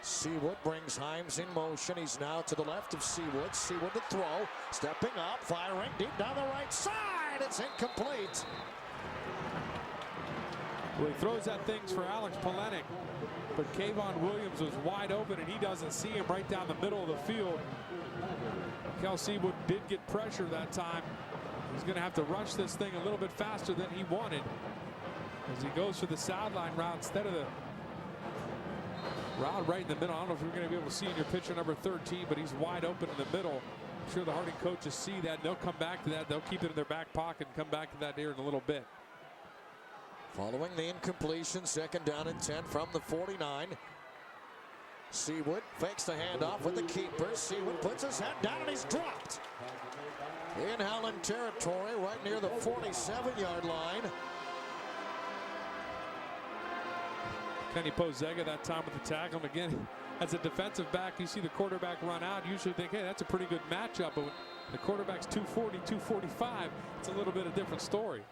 Seawood brings Himes in motion. He's now to the left of Seawood. Seawood to throw. Stepping up, firing deep down the right side. It's incomplete. Well, he throws that things for Alex Polenic, but Kayvon Williams was wide open and he doesn't see him right down the middle of the field. Mikael Seawood did get pressure that time. He's going to have to rush this thing a little bit faster than he wanted, as he goes for the sideline route instead of the route right in the middle. I don't know if you're going to be able to see in your picture number 13, but he's wide open in the middle. I'm sure the Harding coaches see that, and they'll come back to that. They'll keep it in their back pocket and come back to that here in a little bit. Following the incompletion, second down and 10 from the 49. Seawood fakes the handoff with the keeper. Seawood puts his head down and he's dropped in Howland territory right near the 47-yard line. Kenny Pozega that time with the tackle. And again, as a defensive back, you see the quarterback run out. You usually think, hey, that's a pretty good matchup. But when the quarterback's 240, 245, it's a little bit of a different story.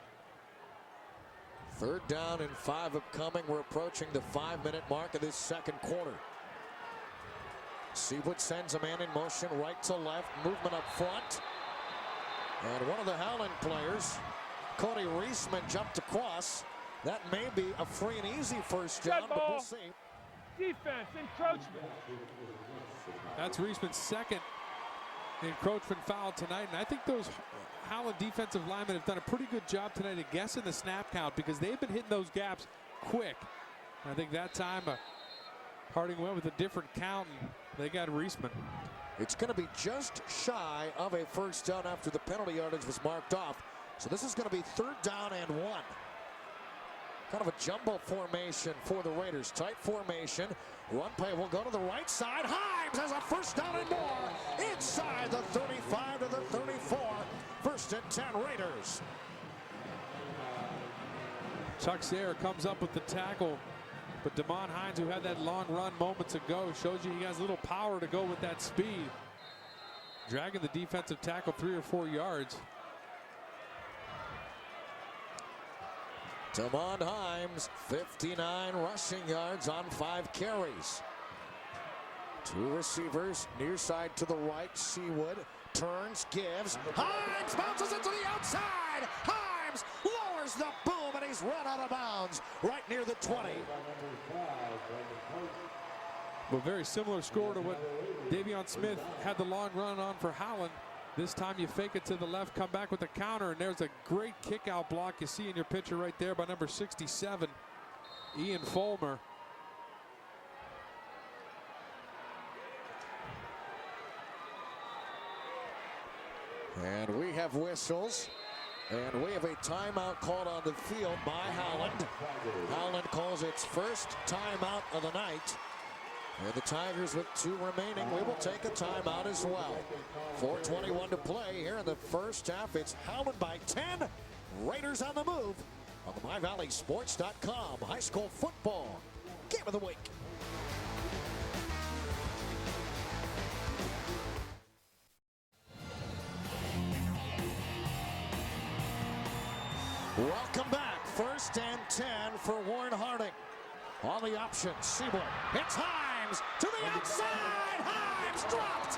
Third down and 5 upcoming. We're approaching the 5-minute mark of this second quarter. Seawood sends a man in motion right to left. Movement up front. And one of the Howland players, Cody Reisman, jumped across. That may be a free and easy first down, but we'll see. Defense, encroachment. That's Reisman's second encroachment foul tonight. And I think those Howland defensive linemen have done a pretty good job tonight of guessing the snap count, because they've been hitting those gaps quick. I think that time Harding went with a different count, and they got Reisman. It's going to be just shy of a first down after the penalty yardage was marked off. So this is going to be 3rd down and 1. Kind of a jumbo formation for the Raiders. Tight formation. Run play will go to the right side. Himes has a first down and more. Inside the 35 to the 34. 1st and 10 Raiders. Chuck Sayre comes up with the tackle. But Damon Hines, who had that long run moments ago, shows you he has a little power to go with that speed. Dragging the defensive tackle 3 or 4 yards. Damon Hines, 59 rushing yards on 5 carries. 2 receivers, near side to the right. Seawood turns, gives. Hines bounces into the outside. Hines lowers the boom, and he's run out of bounds right near the 20. Well, very similar score to what Davion Smith had the long run on for Howland. This time you fake it to the left, come back with a counter, and there's a great kick-out block you see in your picture right there by number 67, Ian Fulmer. And we have whistles, and we have a timeout called on the field by Howland. Howland calls its first timeout of the night. And the Tigers with 2 remaining, we will take a timeout as well. 4:21 to play here in the first half. It's Howland by 10. Raiders on the move on the MyValleySports.com high school football game of the week. Welcome back. 1st and 10 for Warren Harding. On the option, Seawood hits Himes to the outside. Himes dropped.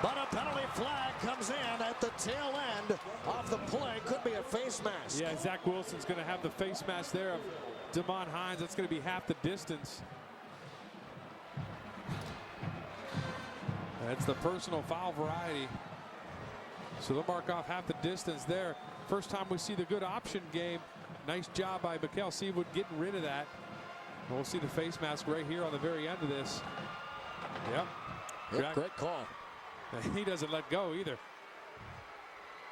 But a penalty flag comes in at the tail end of the play. Could be a face mask. Yeah, Zach Wilson's going to have the face mask there of Damon Hines. That's going to be half the distance. That's the personal foul variety. So they'll mark off half the distance there. First time we see the good option game. Nice job by Mikael Seawood getting rid of that. We'll see the face mask right here on the very end of this. Yep. Great call. He doesn't let go either.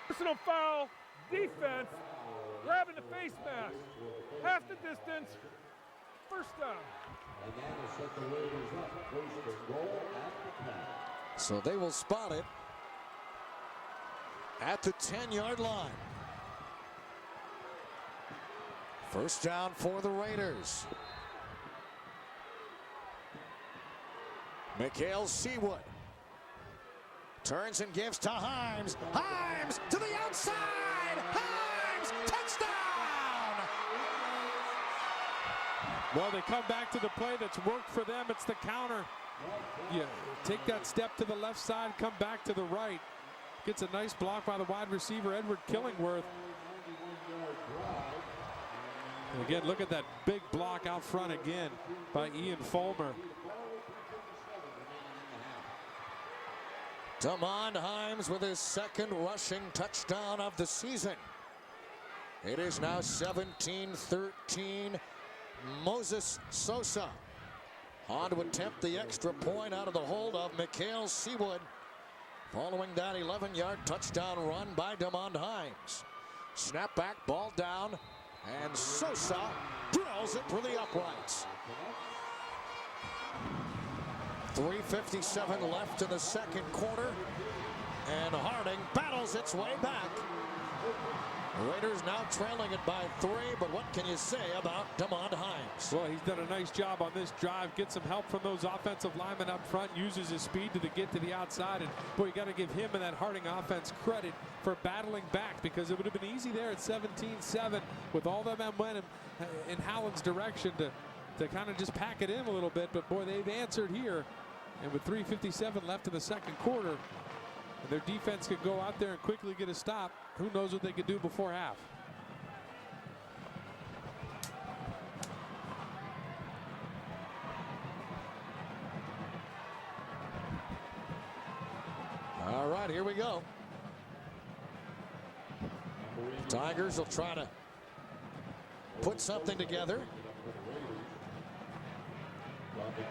Personal foul, defense, grabbing the face mask. Half the distance, first down. So they will spot it at the 10-yard line. First down for the Raiders. Mikael Seawood turns and gives to Himes. Himes to the outside. Himes, touchdown! Well, they come back to the play that's worked for them. It's the counter. Yeah, take that step to the left side, come back to the right. Gets a nice block by the wide receiver, Edward Killingworth. And again, look at that big block out front again by Ian Fulmer. Damon Himes with his 2nd rushing touchdown of the season. It is now 17-13. Moses Sosa. On to attempt the extra point out of the hold of Mikael Seawood. Following that 11-yard touchdown run by Damon Himes. Snap back, ball down, and Sosa drills it through the uprights. 3:57 left in the 2nd quarter, and Harding battles its way back. Raiders now trailing it by 3, but what can you say about Damon Himes? Well, he's done a nice job on this drive. Get some help from those offensive linemen up front. Uses his speed to get to the outside. And, boy, you got to give him and that Harding offense credit for battling back, because it would have been easy there at 17-7 with all the momentum in Howland's direction to kind of just pack it in a little bit. But, boy, they've answered here. And with 3:57 left in the 2nd quarter, and their defense could go out there and quickly get a stop. Who knows what they could do before half. All right, here we go. Tigers will try to put something together.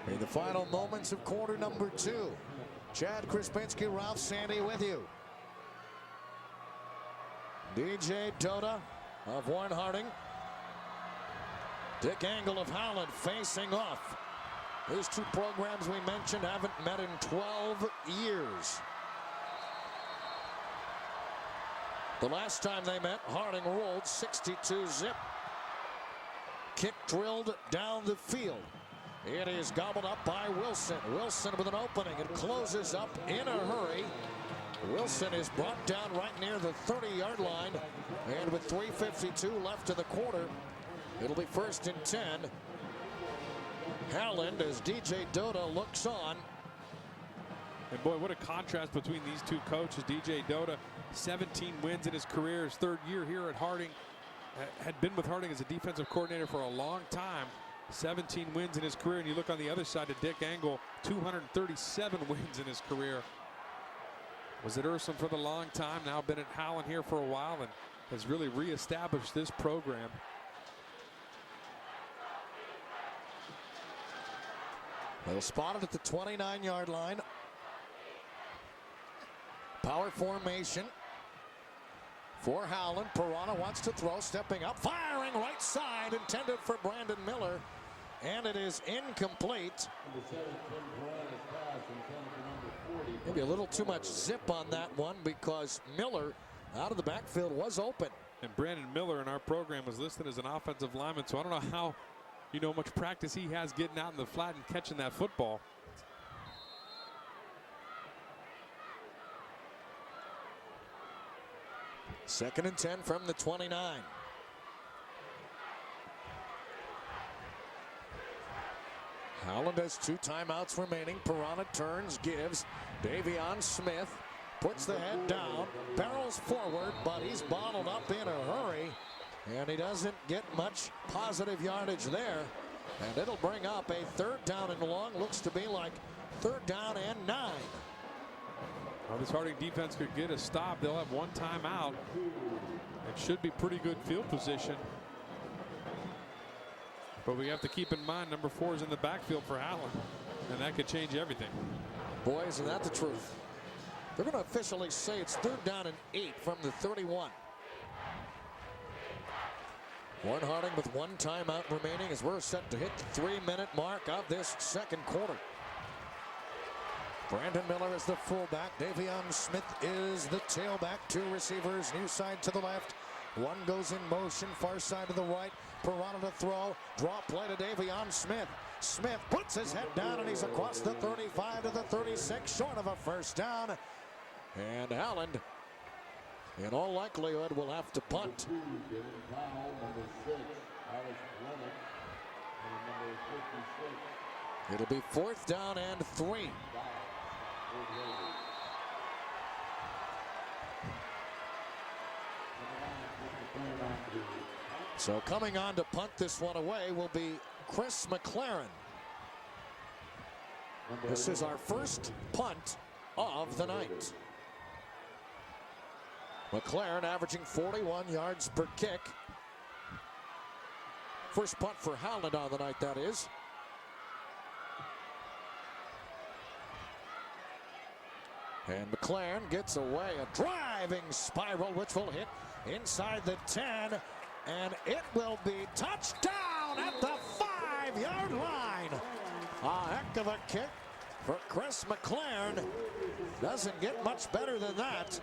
In the final moments of quarter number 2. Chad Krispinski, Ralph Sandy with you. DJ Dota of Warren Harding. Dick Angle of Howland facing off. These two programs we mentioned haven't met in 12 years. The last time they met, Harding rolled 62-zip. Kick drilled down the field. It is gobbled up by Wilson. Wilson with an opening. It closes up in a hurry. Wilson is brought down right near the 30-yard line. And with 3:52 left in the quarter, it'll be 1st and 10. Howland as DJ Dota looks on. And boy, what a contrast between these two coaches. DJ Dota, 17 wins in his career, his 3rd year here at Harding. Had been with Harding as a defensive coordinator for a long time. 17 wins in his career. And you look on the other side of Dick Angle, 237 wins in his career. Was at Ursuline for the long time, now been at Howland here for a while, and has really reestablished this program. They'll spot it at the 29-yard line. Power formation for Howland. Pirana wants to throw, stepping up, firing right side, intended for Brandon Miller, and it is incomplete. Maybe a little too much zip on that one because Miller out of the backfield was open. And Brandon Miller in our program was listed as an offensive lineman, so I don't know how much practice he has getting out in the flat and catching that football. Second and 10 from the 29. Howland has 2 timeouts remaining. Pirana turns, gives. Davion Smith puts the head down, barrels forward, but he's bottled up in a hurry. And he doesn't get much positive yardage there. And it'll bring up a 3rd down and long. Looks to be like 3rd down and 9. Well, this Harding defense could get a stop. They'll have 1 timeout. It should be pretty good field position. But we have to keep in mind number 4 is in the backfield for Howland, and that could change everything. Boy, isn't that the truth. They're going to officially say it's 3rd down and 8 from the 31. Warren Harding with 1 timeout remaining as we're set to hit the 3-minute mark of this 2nd quarter. Brandon Miller is the fullback. Davion Smith is the tailback. 2 receivers, near side to the left. 1 goes in motion, far side to the right. Pirana to throw. Draw play to Davion Smith. Smith puts his head down and he's across the 35 to the 36, short of a 1st down. And Howland, in all likelihood, will have to punt. It'll be 4th down and 3. So coming on to punt this one away will be Chris McLaren. This is our first punt of the night. McLaren averaging 41 yards per kick. First punt for Howland on the night, that is. And McLaren gets away, a driving spiral which will hit inside the 10, and it will be touchdown at the 5-yard line. A heck of a kick for Chris McLaren. Doesn't get much better than that.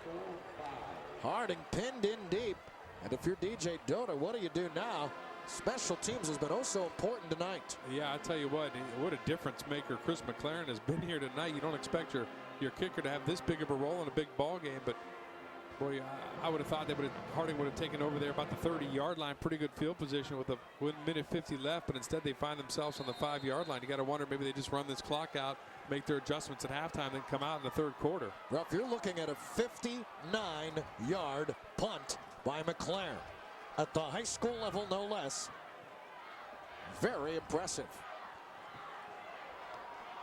Harding pinned in deep, and if you're DJ Dota, what do you do now? Special teams has been oh so important tonight. Yeah, I tell you what a difference maker Chris McLaren has been here tonight. You don't expect your kicker to have this big of a role in a big ball game, but boy, I would have thought Harding would have taken over there about the 30-yard line. Pretty good field position with a 1:50 left, but instead they find themselves on the 5-yard line. You got to wonder, maybe they just run this clock out, make their adjustments at halftime, then come out in the 3rd quarter. Well, if you're looking at a 59-yard punt by McLaren at the high school level, no less, very impressive.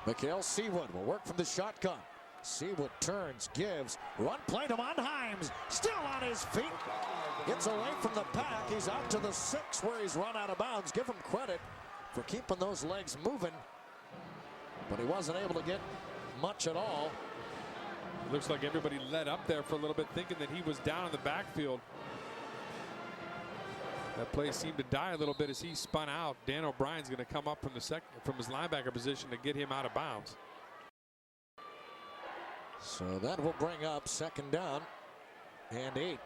Mikhail Seawood will work from the shotgun. Seawood turns, gives, run play to Monheims, still on his feet. Gets away from the pack. He's out to the 6 where he's run out of bounds. Give him credit for keeping those legs moving, but he wasn't able to get much at all. Looks like everybody let up there for a little bit, thinking that he was down in the backfield. That play seemed to die a little bit as he spun out. Dan O'Brien's going to come up from his linebacker position to get him out of bounds. So that will bring up 2nd down and 8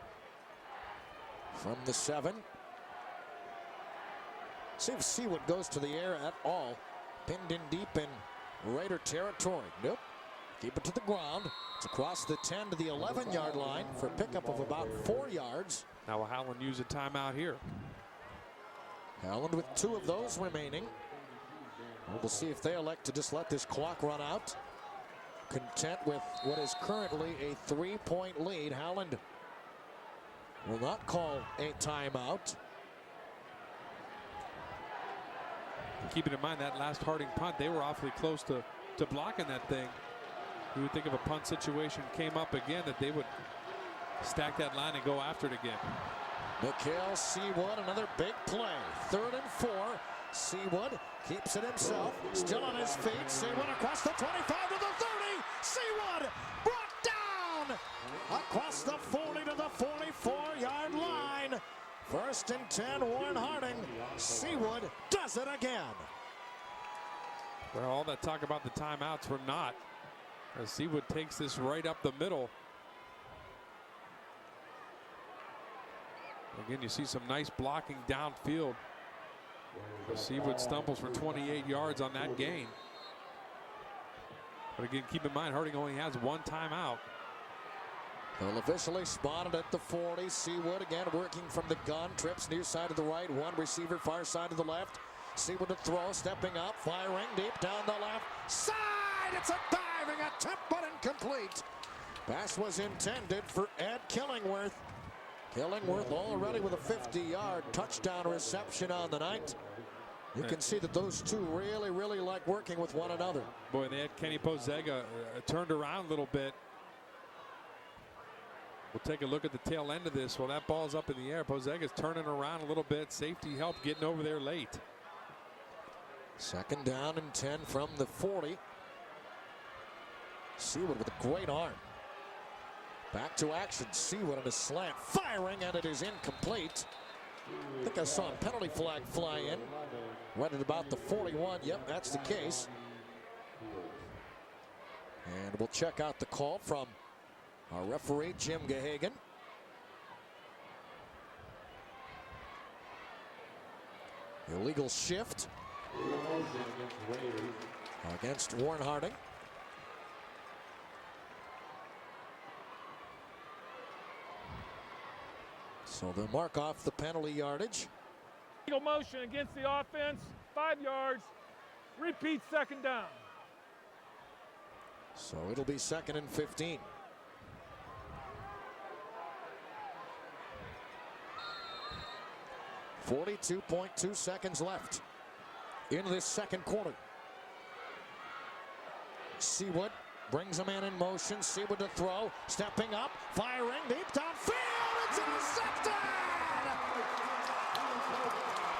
from the 7. See if Seawood goes to the air at all. Pinned in deep in Raider territory. Nope. Keep it to the ground. It's across the 10 to the 11-yard line for a pickup of about 4 yards. Now will Howland use a timeout here? Howland with 2 of those remaining. We'll see if they elect to just let this clock run out. Content with what is currently a 3-point lead. Howland will not call a timeout. Keeping in mind that last Harding punt, they were awfully close to blocking that thing. You would think if a punt situation came up again that they would stack that line and go after it again. Mikhail Seawood, another big play. 3rd and 4. Seawood keeps it himself. Still on his feet. Seawood across the 25 to the 30. Seawood brought down across the 40 to the 44-yard line. 1st and 10, Warren Harding. Seawood does it again. Well, all that talk about the timeouts were not, as Seawood takes this right up the middle. Again, you see some nice blocking downfield. Seawood stumbles for 28 yards on that gain. But again, keep in mind, Harding only has 1 timeout. Well, officially spotted at the 40. Seawood again working from the gun. Trips near side to the right. 1 receiver far side to the left. Seawood to throw. Stepping up. Firing deep down the left side. It's a diving attempt, but incomplete. Pass was intended for Ed Killingworth. Killingworth already with a 50-yard touchdown reception on the night. You can see that those two really like working with one another. Boy, they had Kenny Pozega turned around a little bit. We'll take a look at the tail end of this. Well, that ball's up in the air. Pozega's turning around a little bit. Safety help getting over there late. 2nd down and 10 from the 40. Seawood with a great arm. Back to action. Seawood on a slant. Firing, and it is incomplete. I think I saw a penalty flag fly in. Right at about the 41. Yep, that's the case. And we'll check out the call from our referee, Jim Gahagan. Illegal shift against Warren Harding. So they'll mark off the penalty yardage. Illegal motion against the offense, 5 yards. Repeat 2nd down. So it'll be 2nd and 15. .2 seconds left in this 2nd quarter. Seawood brings him in motion. Seawood to throw, stepping up, firing deep downfield. It's intercepted!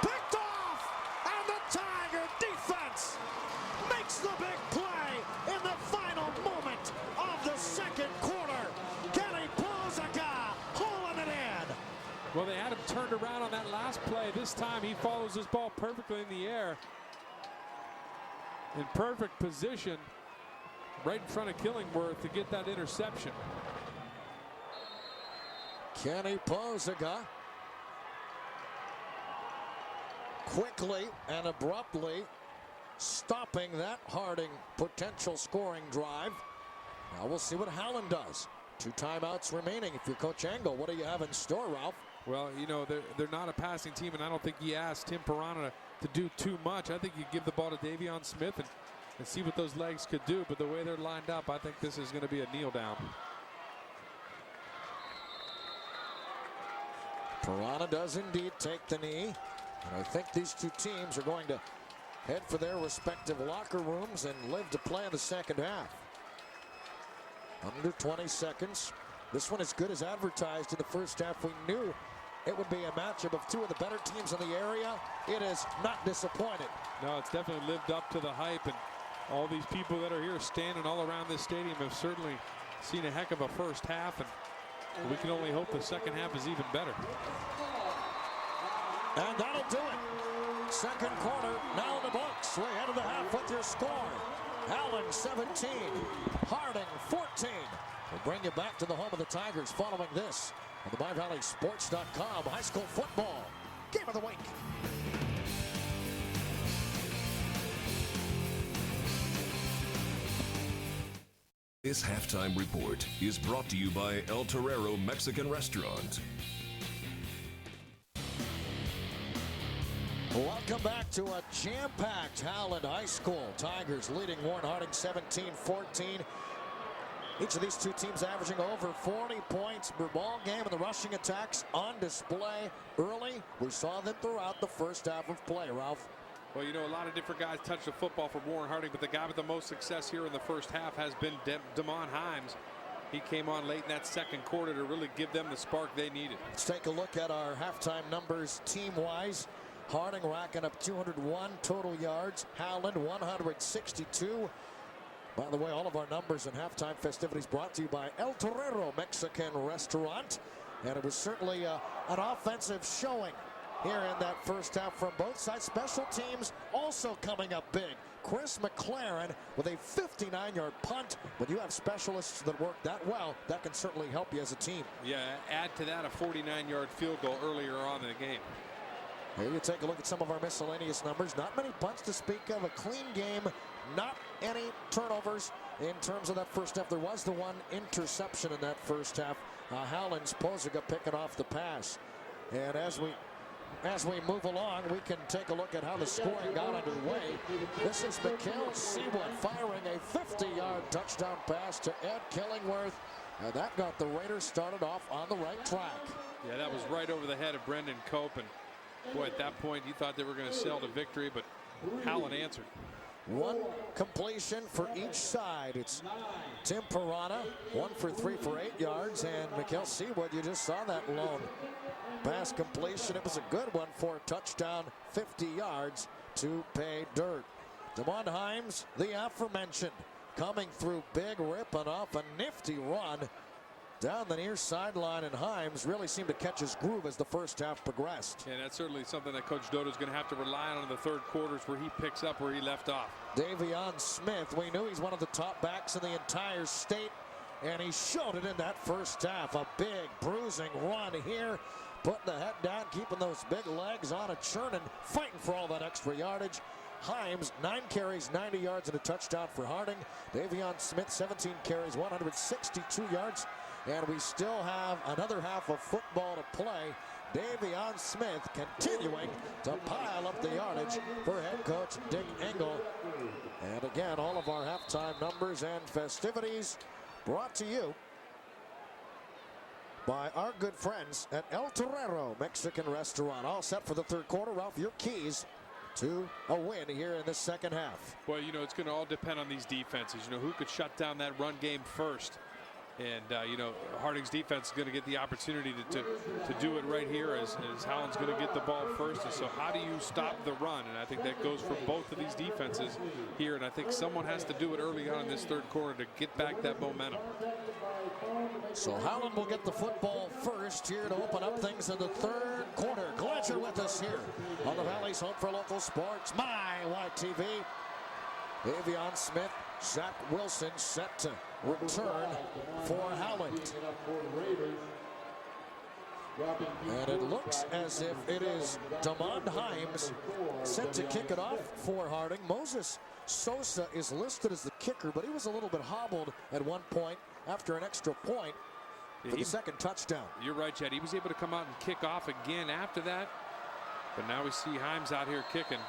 Picked off, and the Tiger defense makes the big play in the final moment of the 2nd quarter. Kenny Pozega hauling it in. Well, they had him turned around on that last play. This time he follows his ball perfectly in the air. In perfect position, right in front of Killingworth to get that interception. Kenny Pozega quickly and abruptly stopping that Harding potential scoring drive. Now we'll see what Howland does. 2 timeouts remaining. If you're Coach Angle, what do you have in store, Ralph? Well, you know, they're not a passing team, and I don't think you asked Tim Pirana to do too much. I think you give the ball to Davion Smith and see what those legs could do. But the way they're lined up, I think this is going to be a kneel down. Pirana does indeed take the knee. And I think these 2 teams are going to head for their respective locker rooms and live to play in the 2nd half. Under 20 seconds. This one as good as advertised in the first half. We knew it would be a matchup of two of the better teams in the area. It is not disappointed. No, it's definitely lived up to the hype, and all these people that are here standing all around this stadium have certainly seen a heck of a first half, and we can only hope the second half is even better. And that'll do it. Second quarter now in the books. Way ahead of the half with your score. Howland 17, Harding 14. We'll bring you back to the home of the Tigers following this on the MyValleySports.com high school football game of the week. This halftime report is brought to you by El Torero Mexican Restaurant. Welcome back to a jam-packed Howland High School. Tigers leading Warren Harding 17-14. Each of these two teams averaging over 40 points per ball game, and the rushing attacks on display early. We saw them throughout the first half of play, Ralph. Well, you know, a lot of different guys touch the football for Warren Harding, but the guy with the most success here in the first half has been Damon Himes. He came on late in that second quarter to really give them the spark they needed. Let's take a look at our halftime numbers team-wise. Harding racking up 201 total yards. Howland 162. By the way, all of our numbers and halftime festivities brought to you by El Torero Mexican Restaurant. And it was certainly an offensive showing here in that first half from both sides. Special teams also coming up big. Chris McLaren with a 59-yard punt. When you have specialists that work that well, that can certainly help you as a team. Yeah, add to that a 49-yard field goal earlier on in the game. Here you take a look at some of our miscellaneous numbers. Not many punts to speak of. A clean game. Not any turnovers in terms of that first half. There was the one interception in that first half. Howland's Poziga picking off the pass. And as we move along, we can take a look at how the scoring got underway. This is Mikhail Seawood firing a 50-yard touchdown pass to Ed Killingworth. And that got the Raiders started off on the right track. Yeah, that was right over the head of Brendan Cope. And boy, at that point, you thought they were going to sail to victory, but Howland answered. One completion for each side. It's Tim Pirana, 1 for 3 for 8 yards, and Mikhail Seawood, you just saw that lone pass completion. It was a good one for a touchdown, 50 yards to pay dirt. Damon Himes, the aforementioned, coming through big, ripping off a nifty run down the near sideline, and Himes really seemed to catch his groove as the first half progressed. And that's certainly something that Coach Dodo's going to have to rely on in the third quarters, where he picks up where he left off. Davion Smith, we knew he's one of the top backs in the entire state, and he showed it in that first half. A big bruising run here, putting the head down, keeping those big legs on a churning, fighting for all that extra yardage. Himes, 9 carries, 90 yards, and a touchdown for Harding. Davion Smith, 17 carries, 162 yards. And we still have another half of football to play. Davion Smith continuing to pile up the yardage for head coach Dick Engel. And again, all of our halftime numbers and festivities brought to you by our good friends at El Torero Mexican Restaurant. All set for the third quarter. Ralph, your keys to a win here in the second half. Well, you know, it's going to all depend on these defenses. You know, who could shut down that run game first? And, you know, Harding's defense is going to get the opportunity to do it right here as Howland's going to get the ball first. And so how do you stop the run? And I think that goes for both of these defenses here. And I think someone has to do it early on in this third quarter to get back that momentum. So Howland will get the football first here to open up things in the third quarter. Glad you're with us here on the Valley's Home for Local Sports, MyYTV. Davion Smith, Zach Wilson set to return for Howland. And it looks as if it is Damon Himes set to kick it off for Harding. Moses Sosa is listed as the kicker, but he was a little bit hobbled at one point after an extra point for the second touchdown. You're right, Chad. He was able to come out and kick off again after that. But now we see Himes out here kicking.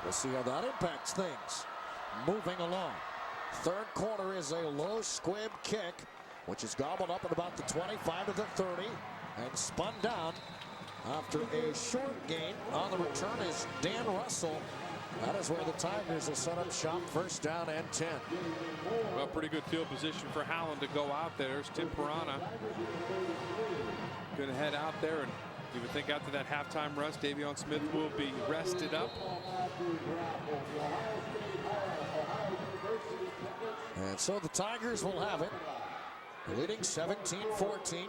We'll see how that impacts things. Moving along. Third quarter is a low squib kick, which is gobbled up at about the 25 to the 30 and spun down after a short gain. On the return is Dan Russell. That is where the Tigers have set up shop. First down and 10. Well, pretty good field position for Howland to go out there. There's Tim Pirana. Going to head out there, and you would think after that halftime rest, Davion Smith will be rested up. And so the Tigers will have it, leading 17-14.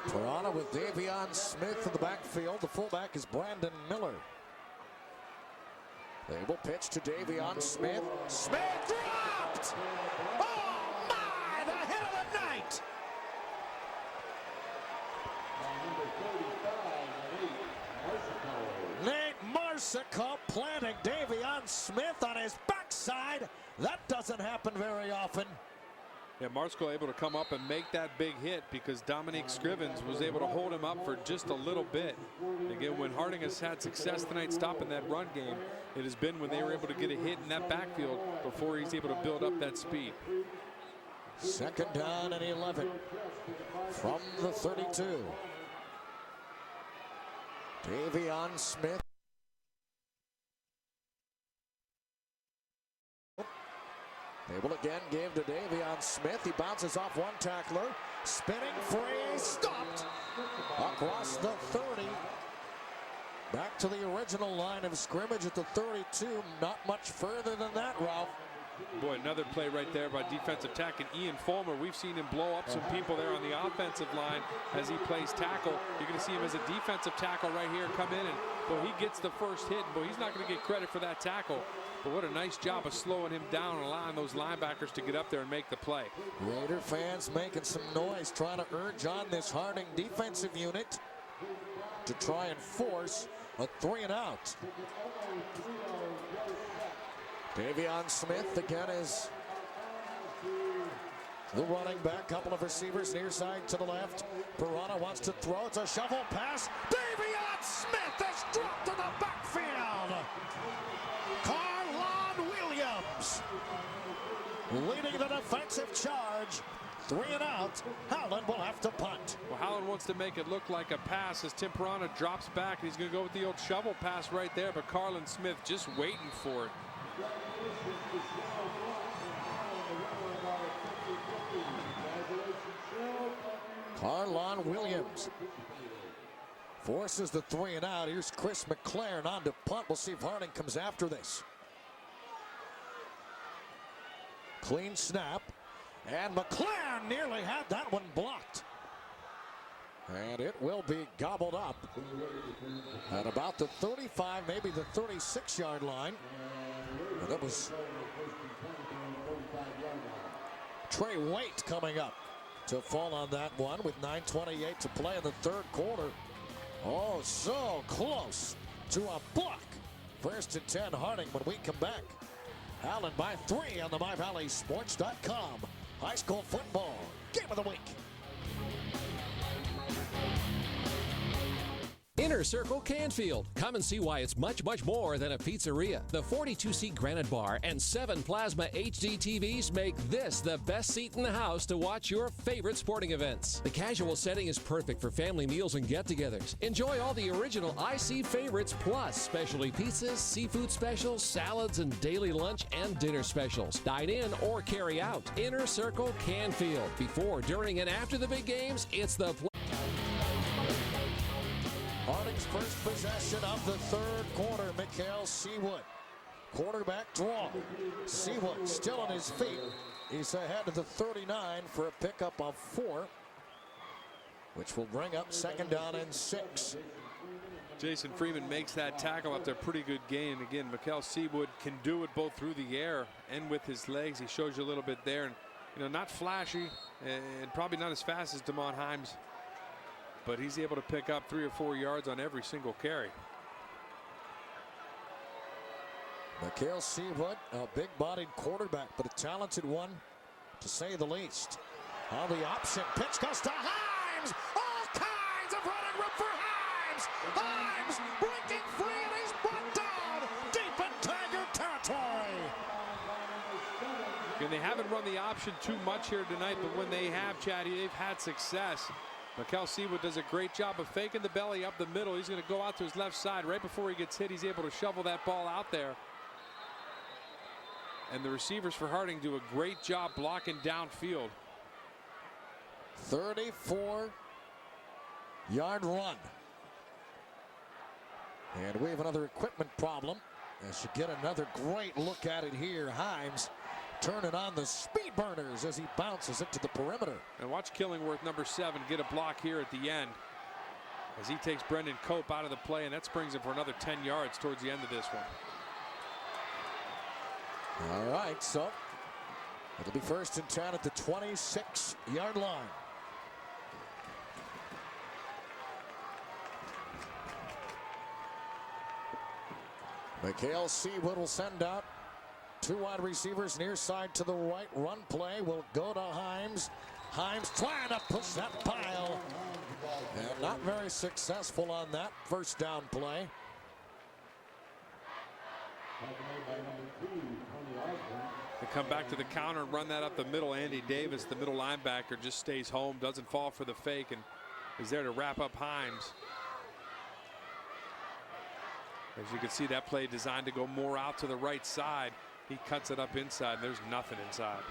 Pirana with Davion Smith in the backfield. The fullback is Brandon Miller. They will pitch to Davion Smith. Smith dropped! Oh my, the hit of the night! Nate Marsico planting Davion Smith on his backside. That doesn't happen very often. Yeah, Marsico able to come up and make that big hit because Dominique Scrivens was able to hold him up for just a little bit. Again, when Harding has had success tonight stopping that run game, it has been when they were able to get a hit in that backfield before he's able to build up that speed. Second down and 11 from the 32. Davion Smith. They will again give to Davion Smith. He bounces off one tackler. Spinning free, stopped across the 30. Back to the original line of scrimmage at the 32. Not much further than that, Ralph. Boy, another play right there by defensive tackle Ian Fulmer. We've seen him blow up some people there on the offensive line as he plays tackle. You're going to see him as a defensive tackle right here come in, and boy, he gets the first hit. Boy, he's not going to get credit for that tackle. But what a nice job of slowing him down and allowing those linebackers to get up there and make the play. Raider fans making some noise, trying to urge on this Harding defensive unit to try and force a 3-and-out. Davion Smith again is the running back. Couple of receivers near side to the left. Pirana wants to throw. It's a shovel pass. Davion Smith is dropped in the backfield. Carlon Williams leading the defensive charge. 3-and-out. Howland will have to punt. Well, Howland wants to make it look like a pass as Tim Pirana drops back. And he's going to go with the old shovel pass right there, but Carlon Smith just waiting for it. Carlon Williams forces the 3-and-out. Here's Chris McLaren on to punt. We'll see if Harding comes after this. Clean snap. And McLaren nearly had that one blocked. And it will be gobbled up at about the 35, maybe the 36-yard line. And that was Trey Waite coming up to fall on that one with 9:28 to play in the third quarter. Oh, so close to a block. First and 10 Harding when we come back. Howland by 3 on the MyValleySports.com. High school football game of the week. Inner Circle Canfield. Come and see why it's much, much more than a pizzeria. The 42-seat granite bar and 7 plasma HD TVs make this the best seat in the house to watch your favorite sporting events. The casual setting is perfect for family meals and get-togethers. Enjoy all the original IC favorites plus specialty pizzas, seafood specials, salads, and daily lunch and dinner specials. Dine in or carry out. Inner Circle Canfield. Before, during, and after the big games, it's the Harding's first possession of the third quarter. Mikhail Seawood. Quarterback draw. Seawood still on his feet. He's ahead of the 39 for a pickup of 4, which will bring up second down and 6. Jason Freeman makes that tackle after a pretty good gain. Again, Mikhail Seawood can do it both through the air and with his legs. He shows you a little bit there. And, you know, not flashy and probably not as fast as Damon Himes, but he's able to pick up 3 or 4 yards on every single carry. Mikhail Seawood, a big-bodied quarterback, but a talented one, to say the least. On the option, pitch goes to Himes. All kinds of running room for Himes. Himes breaking free, and he's brought down deep in Tiger territory. And they haven't run the option too much here tonight, but when they have, Chad, they've had success. Mikel Seawood does a great job of faking the belly up the middle. He's going to go out to his left side. Right before he gets hit, he's able to shovel that ball out there. And the receivers for Harding do a great job blocking downfield. 34-yard run. And we have another equipment problem. As you get another great look at it here, Himes turning on the speed burners as he bounces it to the perimeter. And watch Killingworth, number 7, get a block here at the end as he takes Brendan Cope out of the play, and that springs him for another 10 yards towards the end of this one. All right, so it'll be 1st and 10 at the 26-yard line. Mikel Seawood will send out 2 wide receivers near side to the right. Run play will go to Himes. Himes trying to push that pile. And not very successful on that 1st down play. They come back to the counter and run that up the middle. Andy Davis, the middle linebacker, just stays home, doesn't fall for the fake, and is there to wrap up Himes. As you can see, that play designed to go more out to the right side. He cuts it up inside, and there's nothing inside.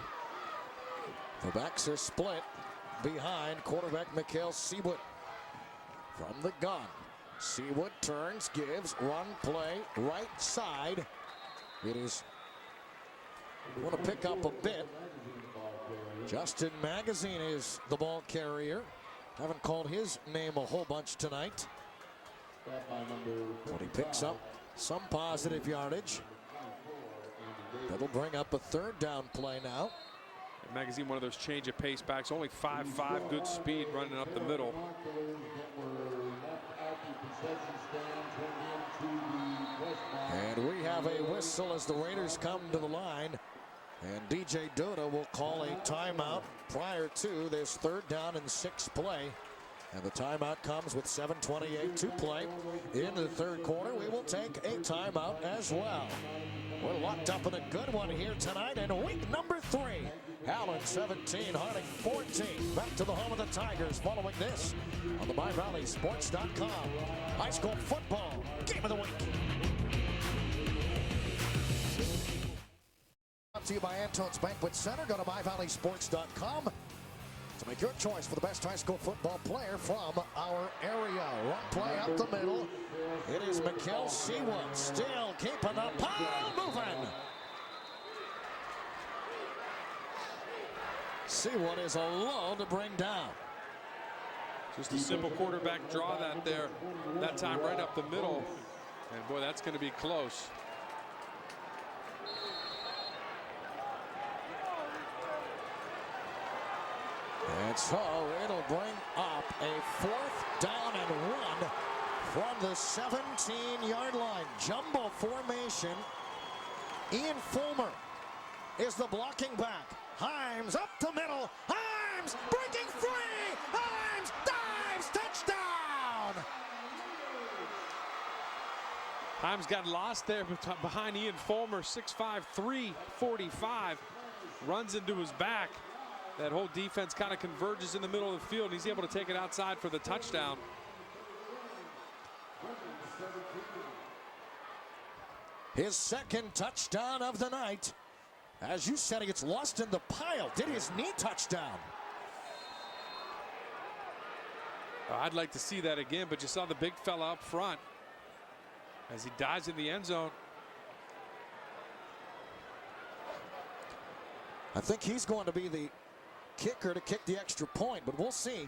The backs are split behind quarterback Mikel Seawood. From the gun, Seawood turns, gives, run play, right side. It is going to pick up a bit. Justin Magazine is the ball carrier. Haven't called his name a whole bunch tonight. But he picks up some positive yardage. That'll bring up a 3rd down play now. And Magazine, one of those change of pace backs, only 5'5", good speed running up the middle. And we have a whistle as the Raiders come to the line. And DJ Duda will call a timeout prior to this 3rd down and 6 play. And the timeout comes with 7:28 to play. In the 3rd quarter, we will take a timeout as well. We're locked up in a good one here tonight in week number 3. Howland 17, Harding 14. Back to the home of the Tigers following this on the MyValleySports.com. High school football game of the week. Brought to you by Antone's Banquet Center. Go to MyValleySports.com to make your choice for the best high school football player from our area. Run play up the middle. It is Mikel Seawood still keeping the pile moving. Seawood is a low to bring down. Just a simple quarterback draw that there. That time right up the middle. And boy, that's going to be close. And so it'll bring up a 4th down and 1 from the 17-yard line. Jumbo formation. Ian Fulmer is the blocking back. Himes up the middle. Himes breaking free. Himes dives. Touchdown. Himes got lost there behind Ian Fulmer. 6'5", 345. Runs into his back. That whole defense kind of converges in the middle of the field, and he's able to take it outside for the touchdown. His 2nd touchdown of the night. As you said, he gets lost in the pile. Did his knee touchdown? I'd like to see that again, but you saw the big fella up front as he dives in the end zone. I think he's going to be the kicker to kick the extra point, but we'll see.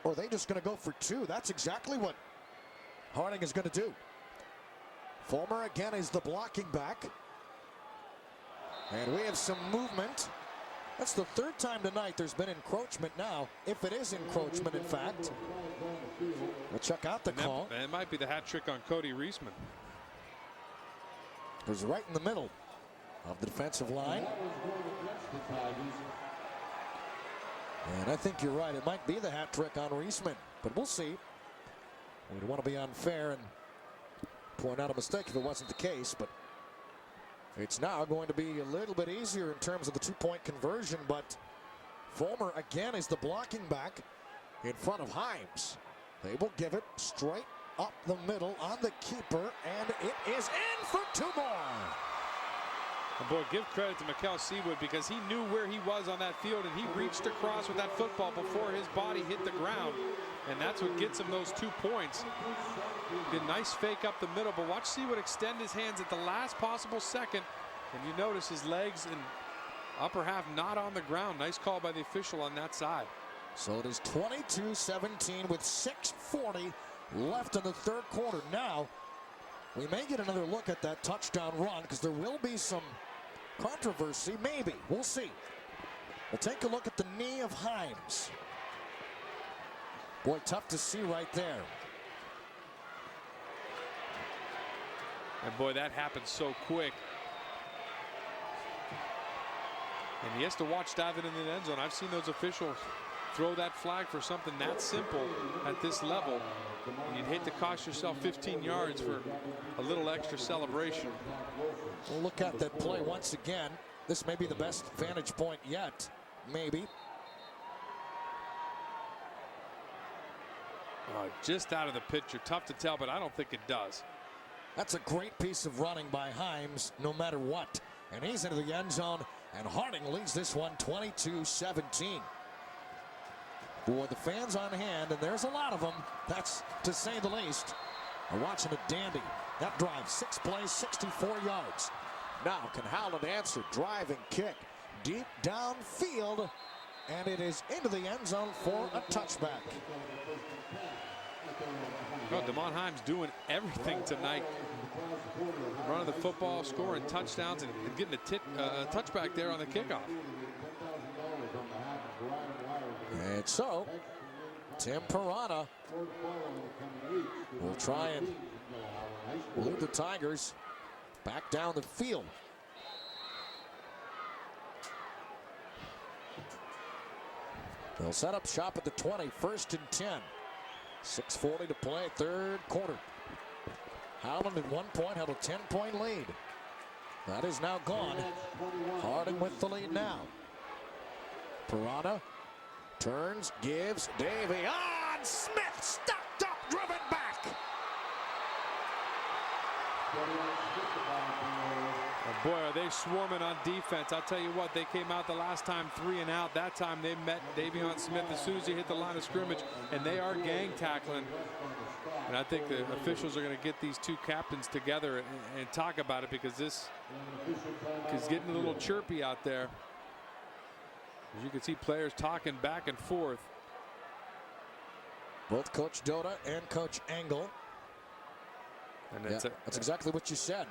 Or are they just going to go for 2? That's exactly what Harding is going to do. Fulmer again is the blocking back. And we have some movement. That's the 3rd time tonight there's been encroachment now. If it is encroachment, in fact. We'll check out the call. It might be the hat trick on Cody Reisman. It was right in the middle of the defensive line. And I think you're right. It might be the hat trick on Reisman, but we'll see. We don't want to be unfair and point out a mistake if it wasn't the case, but it's now going to be a little bit easier in terms of the 2-point conversion. But Fulmer again is the blocking back. in front of Himes. They will give it straight up the middle on the keeper, and it is in for 2 more. And boy, give credit to Mikael Seawood because he knew where he was on that field, and he reached across with that football before his body hit the ground. And that's what gets him those 2 points. Good, nice fake up the middle, but watch Seawood extend his hands at the last possible second. And you notice his legs and upper half not on the ground. Nice call by the official on that side. So it is 22-17 with 6:40 left in the 3rd quarter. Now, we may get another look at that touchdown run because there will be some controversy. Maybe. We'll see. We'll take a look at the knee of Himes. Boy, tough to see right there. And boy, that happened so quick. And he has to watch diving in the end zone. I've seen those officials throw that flag for something that simple at this level. And you'd hate to cost yourself 15 yards for a little extra celebration. We'll look at that play once again. This may be the best vantage point yet. Maybe. Just out of the picture. Tough to tell, but I don't think it does. That's a great piece of running by Himes, no matter what. And he's into the end zone, and Harding leads this one 22-17. For the fans on hand, and there's a lot of them, that's to say the least, are watching a dandy. That drive, 6 plays, 64 yards. Now can Howland answer? Driving kick deep downfield, and it is into the end zone for a touchback. Well, Damon Himes doing everything tonight. Running the football, scoring touchdowns, and getting a touchback there on the kickoff. And so, Tim Pirana will try and lead the Tigers back down the field. They'll set up shop at the 20, 1st and 10. 6:40 to play, 3rd quarter. Howland at 1 point held a 10-point lead. That is now gone. Harding with the lead now. Pirana turns, gives Davey on. Smith stopped up, driven back. And boy, are they swarming on defense. I'll tell you what, they came out the last time 3 and out. That time they met Davion Smith as soon as he hit the line of scrimmage, and they are gang tackling. And I think the officials are going to get these 2 captains together and talk about it, because this is getting a little chirpy out there. As you can see, players talking back and forth. Both Coach Dota and Coach Engel. And that's exactly what you said.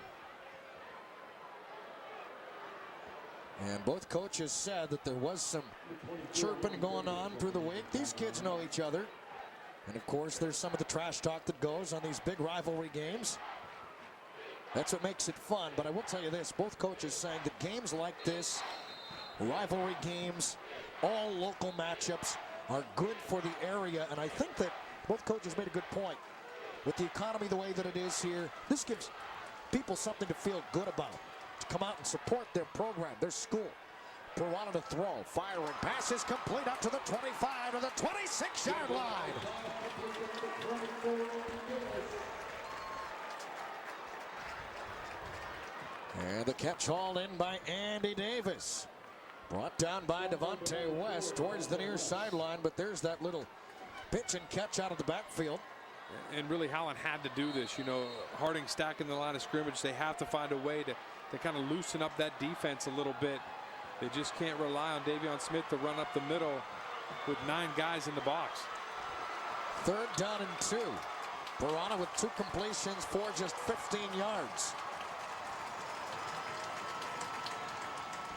And both coaches said that there was some chirping going on through the week. These kids know each other. And of course, there's some of the trash talk that goes on these big rivalry games. That's what makes it fun. But I will tell you this, both coaches saying that games like this, rivalry games, all local matchups, are good for the area. And I think that both coaches made a good point. With the economy the way that it is here, this gives people something to feel good about, to come out and support their program, their school. Pirana to throw, firing, passes complete up to the 25 to the 26-yard line. And the catch hauled in by Andy Davis. Brought down by Devontae West towards the near sideline, but there's that little pitch and catch out of the backfield. And really, Howland had to do this. You know, Harding stacking the line of scrimmage. They have to find a way to kind of loosen up that defense a little bit. They just can't rely on Davion Smith to run up the middle with 9 guys in the box. 3rd down and 2. Pirana with 2 completions for just 15 yards.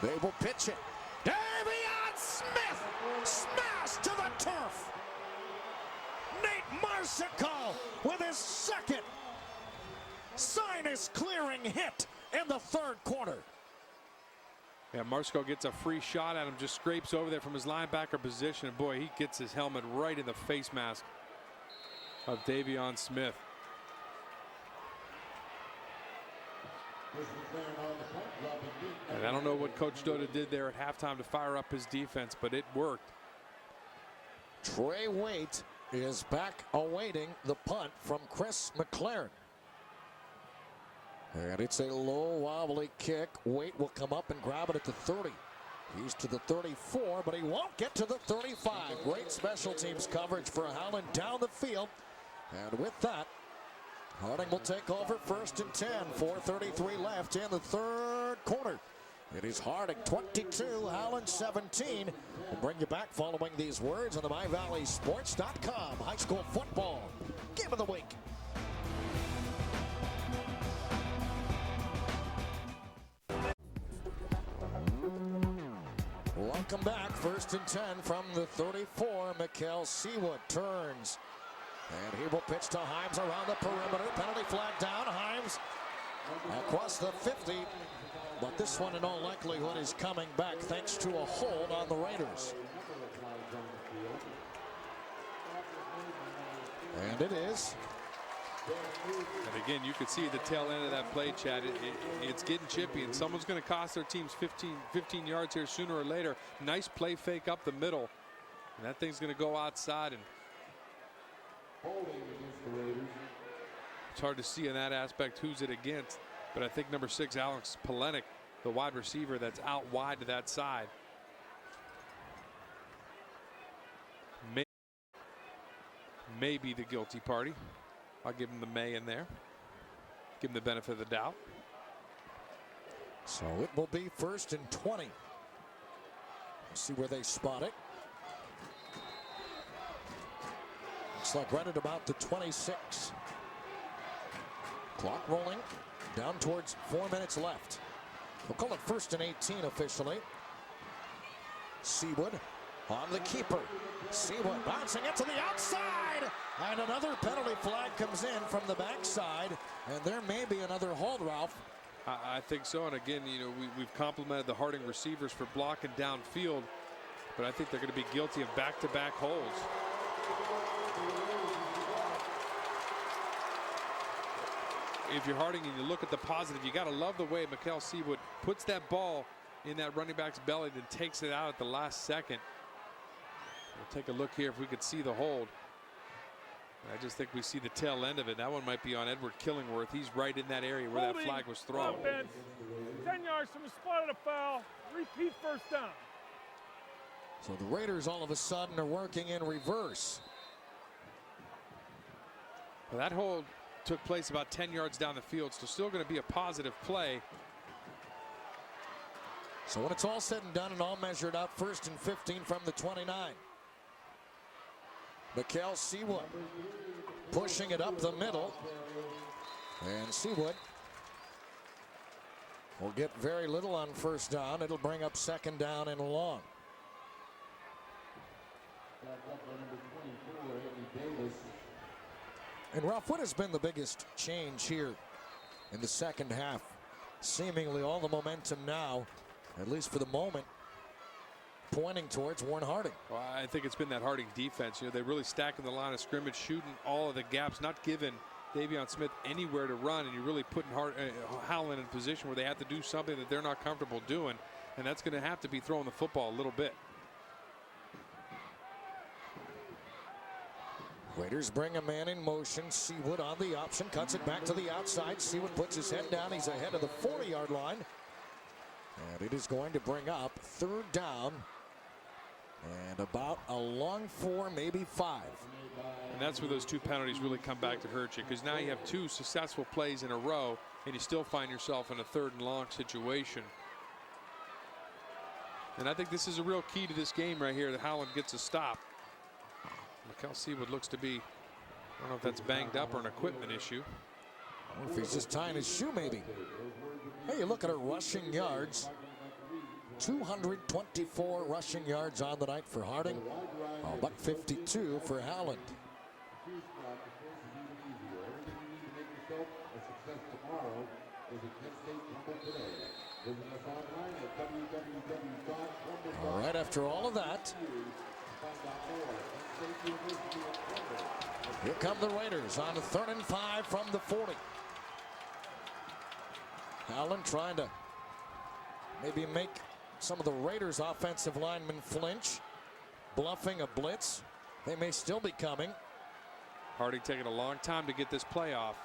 They will pitch it. Davion Smith smashed to the turf. Nate Marsico with his 2nd sinus clearing hit in the 3rd quarter. Yeah, Marsico gets a free shot at him, just scrapes over there from his linebacker position. And boy, he gets his helmet right in the face mask of Davion Smith. And I don't know what Coach Dota did there at halftime to fire up his defense, but it worked. Trey Waite is back awaiting the punt from Chris McLaren. And it's a low, wobbly kick. Waite will come up and grab it at the 30. He's to the 34, but he won't get to the 35. Great special teams coverage for Howland down the field. And with that, Harding will take over 1st and 10. 4:33 left in the third quarter. It is Harding 22, Howland 17. We'll bring you back following these words on the MyValleySports.com high school football game of the week. Welcome back. 1st and 10 from the 34. Mikael Seawood turns. And he will pitch to Himes around the perimeter. Penalty flag down. Himes across the 50. But this one in all likelihood is coming back thanks to a hold on the Raiders. And it is. And again, you could see the tail end of that play, Chad. It's getting chippy, and someone's going to cost their teams 15 yards here sooner or later. Nice play fake up the middle. And that thing's going to go outside. And it's hard to see in that aspect who's it against. But I think number 6, Alex Polenic, the wide receiver that's out wide to that side. May be the guilty party. I'll give him the may in there. Give him the benefit of the doubt. So it will be 1st and 20. Let's see where they spot it. Looks like right at about the 26. Clock rolling down towards 4 minutes left. We'll call it 1st and 18 officially. Seawood on the keeper. Seawood bouncing it to the outside. And another penalty flag comes in from the backside. And there may be another hold, Ralph. I think so. And again, you know, we've complimented the Harding receivers for blocking downfield. But I think they're going to be guilty of back-to-back holds. If you're Harding and you look at the positive, you got to love the way Mikael Seawood puts that ball in that running back's belly, then takes it out at the last second. We'll take a look here if we could see the hold. I just think we see the tail end of it. That one might be on Edward Killingworth. He's right in that area where that flag was thrown. Offense, 10 yards from the spot of the foul. Repeat 1st down. So the Raiders all of a sudden are working in reverse. Well, that hold took place about 10 yards down the field, so still going to be a positive play. So when it's all said and done and all measured up, 1st and 15 from the 29. Mikael Seawood pushing it up the middle. And Seawood will get very little on 1st down. It'll bring up 2nd down and long. And Ralph, what has been the biggest change here in the 2nd half? Seemingly all the momentum now, at least for the moment, pointing towards Warren Harding. Well, I think it's been that Harding defense. You know, they really stacking the line of scrimmage, shooting all of the gaps, not giving Davion Smith anywhere to run, and you're really putting Howland in a position where they have to do something that they're not comfortable doing, and that's going to have to be throwing the football a little bit. Raiders bring a man in motion. Seawood on the option, cuts it back to the outside. Seawood puts his head down. He's ahead of the 40-yard line. And it is going to bring up 3rd down and about a long 4, maybe 5. And that's where those 2 penalties really come back to hurt you, because now you have 2 successful plays in a row and you still find yourself in a 3rd and long situation. And I think this is a real key to this game right here, that Howland gets a stop. Mikael Seawood looks to be, I don't know if that's banged up or an equipment issue. Or if he's just tying his shoe, maybe. Hey, you look at her rushing yards. 224 rushing yards on the night for Harding. But 52 for Howland. All right, after all of that, here come the Raiders on 3rd and 5 from the 40. Howland trying to maybe make some of the Raiders offensive linemen flinch, bluffing a blitz. They may still be coming. Harding taking a long time to get this play off.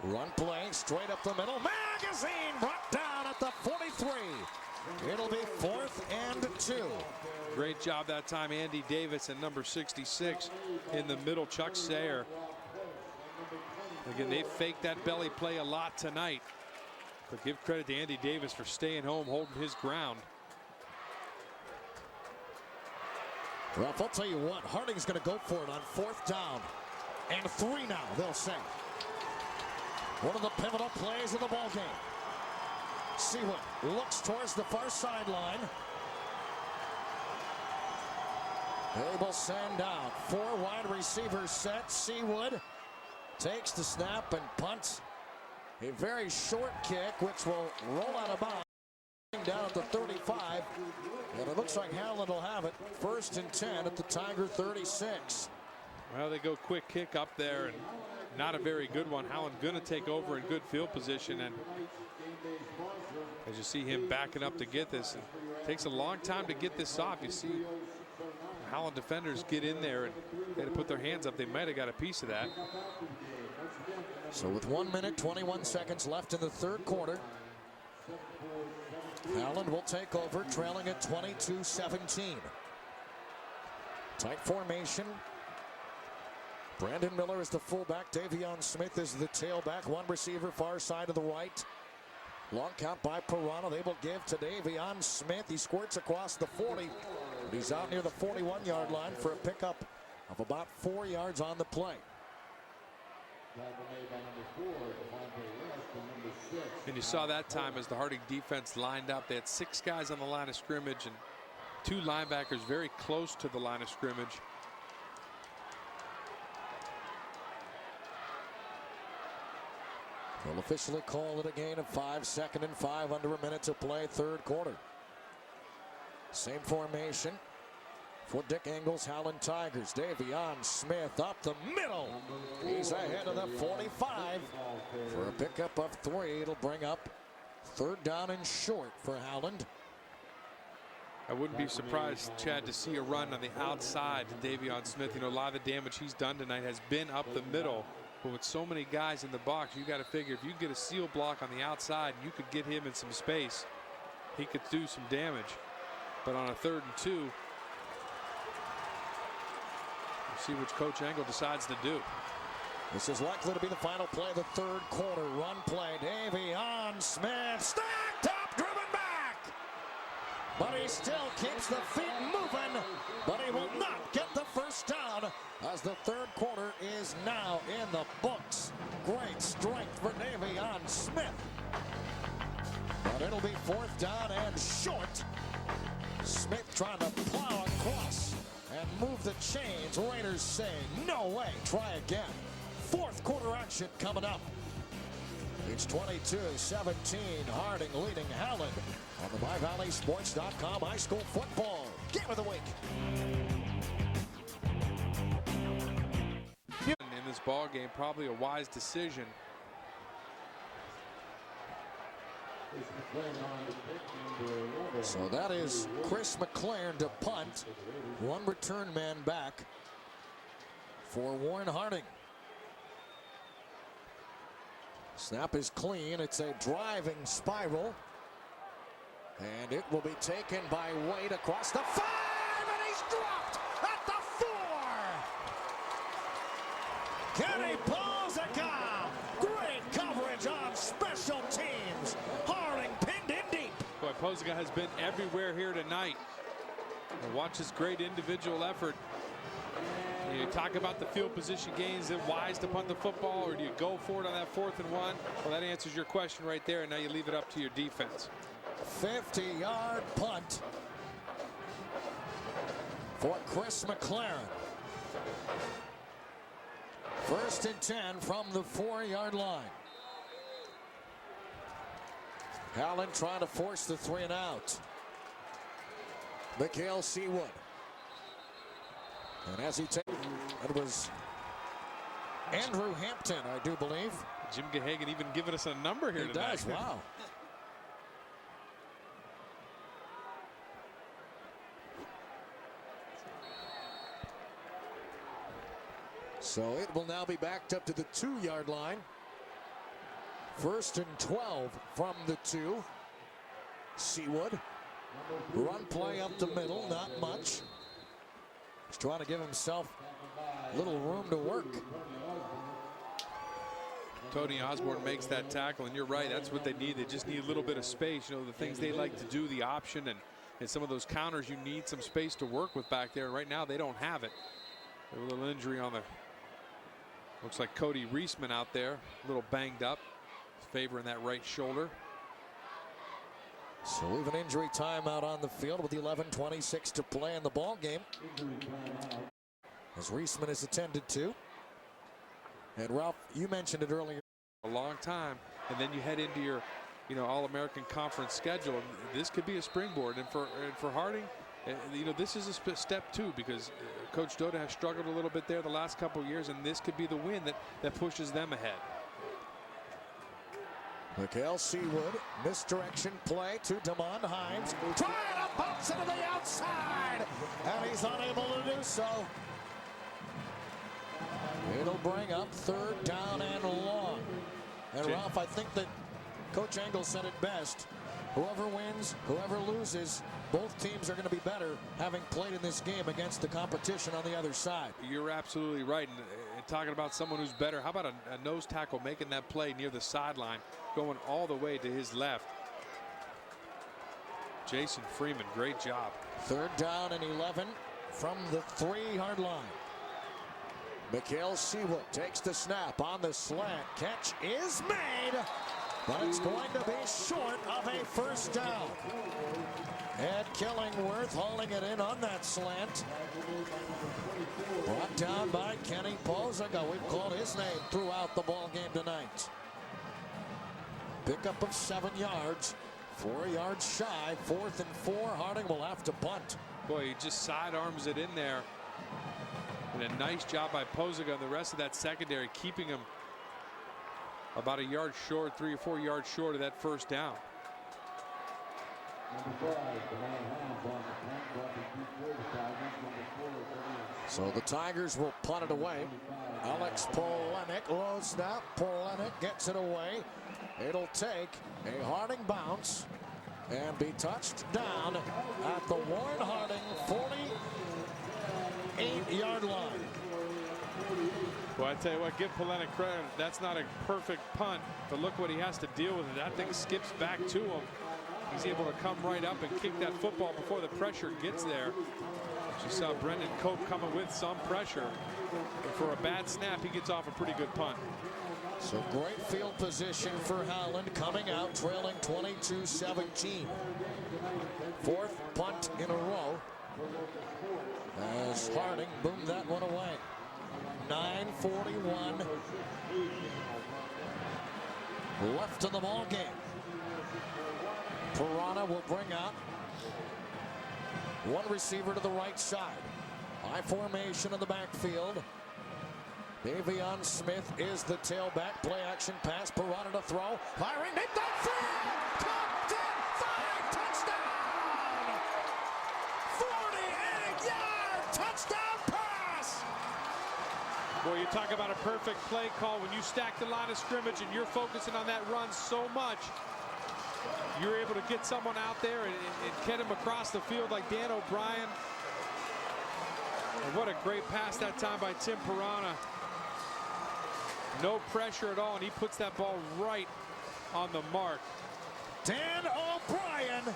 Run play straight up the middle. Magazine brought down at the 43. It'll be 4th and 2. Great job that time, Andy Davis and number 66 in the middle, Chuck Sayer. Again, they faked that belly play a lot tonight. But give credit to Andy Davis for staying home, holding his ground. Well, I'll tell you what, Harding's going to go for it on 4th down. And 3 now, they'll say. One of the pivotal plays of the ball game. Seawood looks towards the far sideline. They will send down 4 wide receivers set. Seawood takes the snap and punts. A very short kick, which will roll out of bounds down at the 35. And it looks like Howland will have it. 1st and 10 at the Tiger 36. Well, they go quick kick up there, and not a very good one. Howland going to take over in good field position, and as you see him backing up to get this, it takes a long time to get this off. You see Howland defenders get in there and they had to put their hands up. They might have got a piece of that. So with 1 minute 21 seconds left in the 3rd quarter, Howland will take over, trailing at 22-17. Tight formation. Brandon Miller is the fullback. Davion Smith is the tailback. 1 receiver far side of the right. Long count by Pirano. They will give to Davion Smith. He squirts across the 40. But he's out near the 41-yard line for a pickup of about 4 yards on the play. And you saw that time as the Harding defense lined up. They had 6 guys on the line of scrimmage and 2 linebackers very close to the line of scrimmage. They'll officially call it a gain of 5, 2nd and 5, under a minute to play, 3rd quarter. Same formation for Dick Engel's Howland Tigers. Davion Smith up the middle. He's ahead of the 45 for a pickup of 3. It'll bring up 3rd down and short for Howland. I wouldn't be surprised, Chad, to see a run on the outside to Davion Smith. You know, a lot of the damage he's done tonight has been up the middle. But with so many guys in the box, you got to figure if you get a seal block on the outside, you could get him in some space. He could do some damage. But on a 3rd and 2, we'll see which Coach Engel decides to do. This is likely to be the final play of the 3rd quarter. Run play. Davion Smith stacked up, driven back. But he still keeps the feet moving. But he will not get the 1st down as the 3rd quarter is now in the books. Great strength for Davion Smith. But it'll be 4th down and short. Smith trying to plow across and move the chains. Raiders saying, no way, try again. 4th quarter action coming up. It's 22-17, Harding leading Howland on the MyValleySports.com high school football game of the week. In this ball game, probably a wise decision. So that is Chris McLaren to punt. 1 return man back for Warren Harding. Snap is clean. It's a driving spiral. And it will be taken by Wade across the 5, and he's dropped at the 4. Kenny Polzica. Great coverage on special teams. Harding pinned in deep. Boy, Polzica has been everywhere here tonight. And watch his great individual effort. You talk about the field position gains. Is it wise to punt the football, or do you go for it on that 4th and 1? Well, that answers your question right there, and now you leave it up to your defense. 50-yard punt for Chris McLaren. 1st and 10 from the 4-yard line. Howland trying to force the 3 and out. Mikhail Seawood. And as he takes, it was Andrew Hampton, I do believe. Jim Gahagan even giving us a number here tonight. He does, wow. So it will now be backed up to the 2-yard line. 1st and 12 from the 2. Seawood. Run play up the middle, not much. He's trying to give himself a little room to work. Tony Osborne makes that tackle, and you're right, that's what they need. They just need a little bit of space. You know, the things they like to do, the option, and some of those counters, you need some space to work with back there. Right now, they don't have it. A little injury on the, looks like Cody Reisman out there, a little banged up, favoring that right shoulder. So we have an injury timeout on the field with 11:26 to play in the ball game. As Reisman is attended to. And Ralph, you mentioned it earlier. A long time, and then you head into your, you know, All-American Conference schedule. And this could be a springboard, and for Harding, you know, this is a step too, because Coach Doda has struggled a little bit there the last couple of years, and this could be the win that pushes them ahead. Mikael Seawood, misdirection play to Damon Himes. Trying to bounce into the outside, and he's unable to do so. It'll bring up 3rd down and long. And Ralph, I think that Coach Engel said it best. Whoever wins, whoever loses, both teams are going to be better having played in this game against the competition on the other side. You're absolutely right. And talking about someone who's better, how about a nose tackle making that play near the sideline, going all the way to his left? Jason Freeman, great job. 3rd down and 11 from the 3-yard line. Mikael Seawood takes the snap on the slant. Catch is made, but it's going to be short of a 1st down. Ed Killingworth hauling it in on that slant. Brought down by Kenny Pozaga. We've called his name throughout the ball game tonight. Pickup of 7 yards. 4 yards shy. 4th and 4. Harding will have to punt. Boy, he just sidearms it in there. And a nice job by Pozaga and the rest of that secondary, keeping him about a yard short, 3 or 4 yards short of that 1st down. So the Tigers will punt it away. Alex Polenic, low snap. Polenic gets it away. It'll take a Harding bounce and be touched down at the Warren Harding 48-yard line. Well, I tell you what, give Polenic credit. That's not a perfect punt, but look what he has to deal with. That thing skips back to him. He's able to come right up and kick that football before the pressure gets there. You saw Brendan Cope coming with some pressure. But for a bad snap, he gets off a pretty good punt. So great field position for Howland, coming out trailing 22-17. 4th punt in a row as Harding boomed that one away. 9:41 left in the ball game. Piranha will bring out one receiver to the right side. High formation in the backfield. Davion Smith is the tailback. Play action pass. Piranha to throw. Firing deep downfield. Caught in 5. Touchdown. 48-yard touchdown pass. Boy, you talk about a perfect play call. When you stack the line of scrimmage and you're focusing on that run so much, you're able to get someone out there and get him across the field like Dan O'Brien. And what a great pass that time by Tim Piranha. No pressure at all, and he puts that ball right on the mark. Dan O'Brien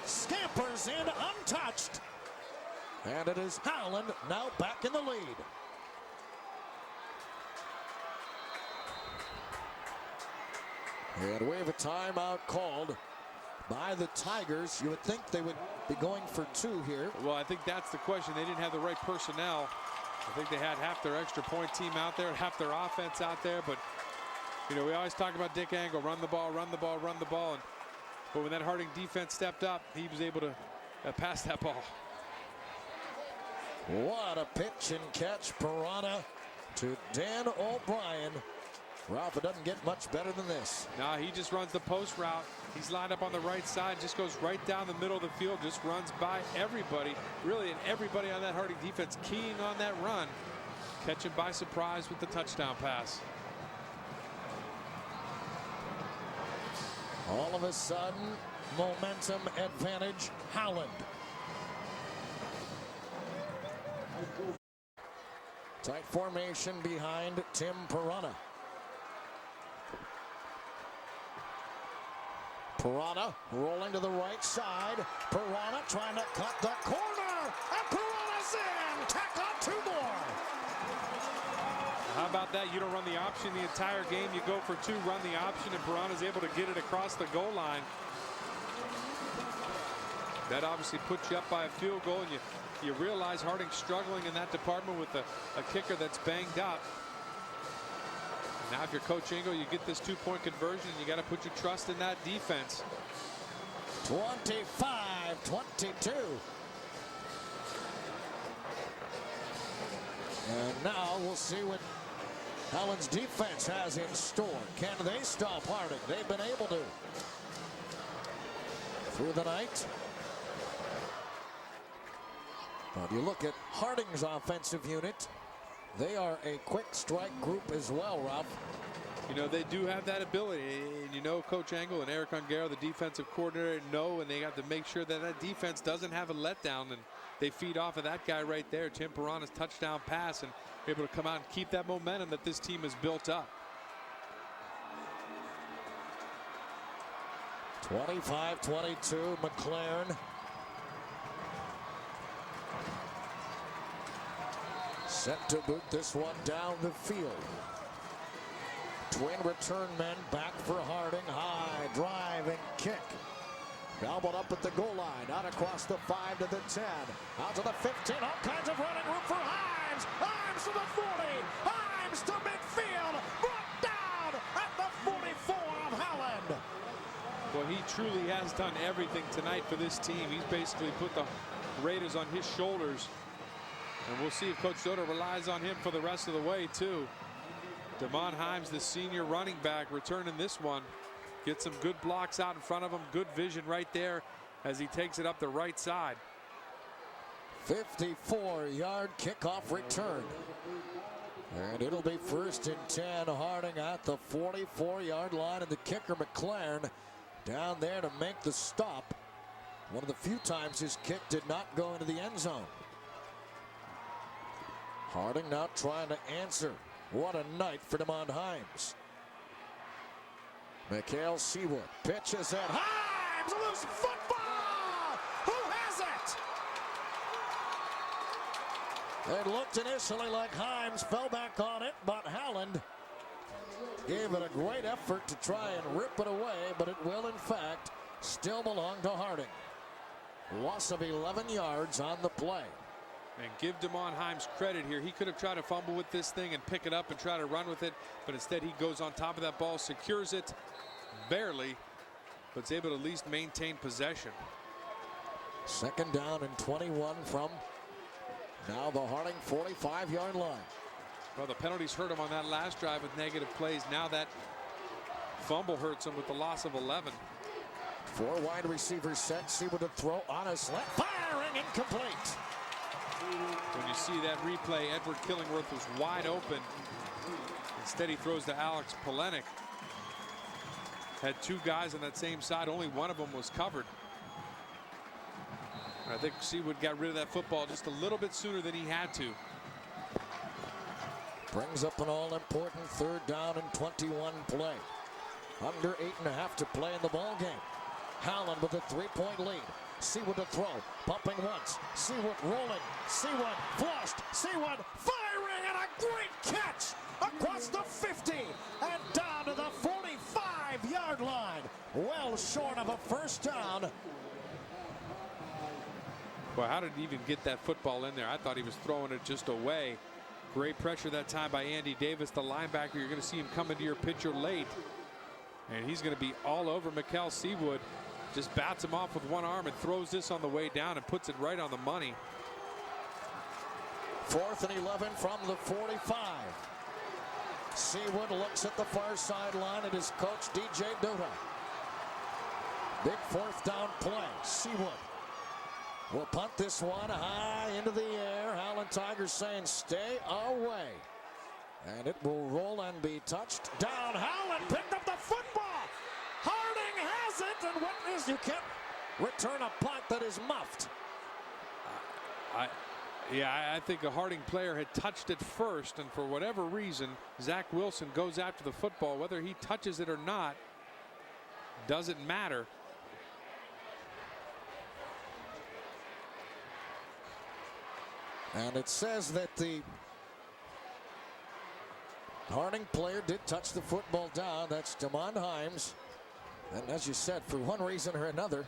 scampers in untouched. And it is Howland now back in the lead. And we have a timeout called by the Tigers. You would think they would be going for 2 here. Well, I think that's the question. They didn't have the right personnel. I think they had half their extra point team out there, half their offense out there. But, you know, we always talk about Dick Angle, run the ball, run the ball, run the ball. But when that Harding defense stepped up, he was able to pass that ball. What a pitch and catch. Piranha to Dan O'Brien. Ralph, it doesn't get much better than this. Nah, he just runs the post route. He's lined up on the right side, just goes right down the middle of the field, just runs by everybody. Really, and everybody on that Harding defense keying on that run. catch him by surprise with the touchdown pass. All of a sudden, momentum advantage, Howland. Tight formation behind Tim Pirana. Pirana rolling to the right side. Pirana trying to cut the corner. And Pirana's in. Tack on 2 more. How about that? You don't run the option the entire game. You go for 2, run the option, and Pirana's able to get it across the goal line. That obviously puts you up by a field goal, and you realize Harding's struggling in that department with a kicker that's banged up. Now if you're Coach Engel, you get this 2-point conversion, and you got to put your trust in that defense. 25-22. And now we'll see what Howland's defense has in store. Can they stop Harding? They've been able to through the night. But you look at Harding's offensive unit, they are a quick strike group as well, Ralph. You know, they do have that ability. And you know, Coach Engel and Eric Ungaro, the defensive coordinator, know, and they got to make sure that that defense doesn't have a letdown. And they feed off of that guy right there, Tim Pirana's touchdown pass, and able to come out and keep that momentum that this team has built up. 25-22, McLaren. Set to boot this one down the field. Twin return men back for Harding. High drive and kick. Gobbled up at the goal line. Out across the 5 to the 10. Out to the 15. All kinds of running room for Himes. Himes to the 40. Himes to midfield. Brought down at the 44 of Howland. Well, he truly has done everything tonight for this team. He's basically put the Raiders on his shoulders. And we'll see if Coach Soto relies on him for the rest of the way, too. Damon Himes, the senior running back, returning this one. Get some good blocks out in front of him. Good vision right there as he takes it up the right side. 54-yard kickoff return. And it'll be 1st and 10. Harding at the 44-yard line. And the kicker, McLaren, down there to make the stop. One of the few times his kick did not go into the end zone. Harding now trying to answer. What a night for Damon Himes. Mikhail Seawood pitches it. Himes, a loose football! Who has it? It looked initially like Himes fell back on it, but Howland gave it a great effort to try and rip it away, but it will, in fact, still belong to Harding. Loss of 11 yards on the play. And give Damon Himes credit here. He could have tried to fumble with this thing and pick it up and try to run with it, but instead he goes on top of that ball, secures it barely, but is able to at least maintain possession. 2nd down and 21 from now the Harding 45-yard line. Well, the penalties hurt him on that last drive with negative plays. Now that fumble hurts him with the loss of 11. 4 wide receivers set. Seawood to throw on a slant. Firing incomplete. When you see that replay, Edward Killingworth was wide open. Instead, he throws to Alex Polenic. Had 2 guys on that same side. Only one of them was covered. I think Seawood got rid of that football just a little bit sooner than he had to. Brings up an all-important 3rd down and 21 play. Under 8.5 to play in the ball game. Howland with a 3-point lead. Seawood to throw, pumping once. Seawood rolling. Seawood flushed. Seawood firing, and a great catch across the 50 and down to the 45-yard line. Well short of a 1st down. Well, how did he even get that football in there? I thought he was throwing it just away. Great pressure that time by Andy Davis, the linebacker. You're going to see him come into your pitcher late, and he's going to be all over Mikhail Seawood. Just bats him off with one arm and throws this on the way down and puts it right on the money. 4th and 11 from the 45. Seawood looks at the far sideline at his coach, DJ Duda. Big 4th down play. Seawood will punt this one high into the air. Howland Tigers saying stay away. And it will roll and be touched down. Howland picked up the football. Harding has it, and witness you can't return a punt that is muffed. I think a Harding player had touched it first, and for whatever reason, Zach Wilson goes after the football. Whether he touches it or not doesn't matter. And it says that the Harding player did touch the football down. That's Damon Himes. And as you said, for one reason or another,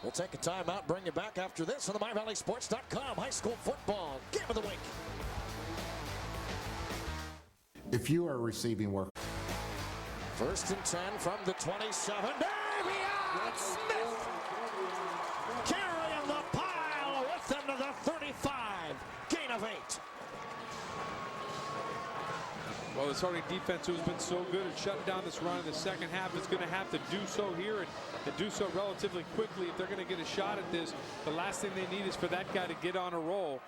we'll take a timeout, bring you back after this on the MyValleySports.com high school football game of the week. If you are receiving work. 1st and 10 from the 27. Davion Smith carrying the pile with them to the 35. Gain of 8. Well, this Harding defense, who has been so good at shutting down this run in the second half, is going to have to do so here and do so relatively quickly if they're going to get a shot at this. The last thing they need is for that guy to get on a roll.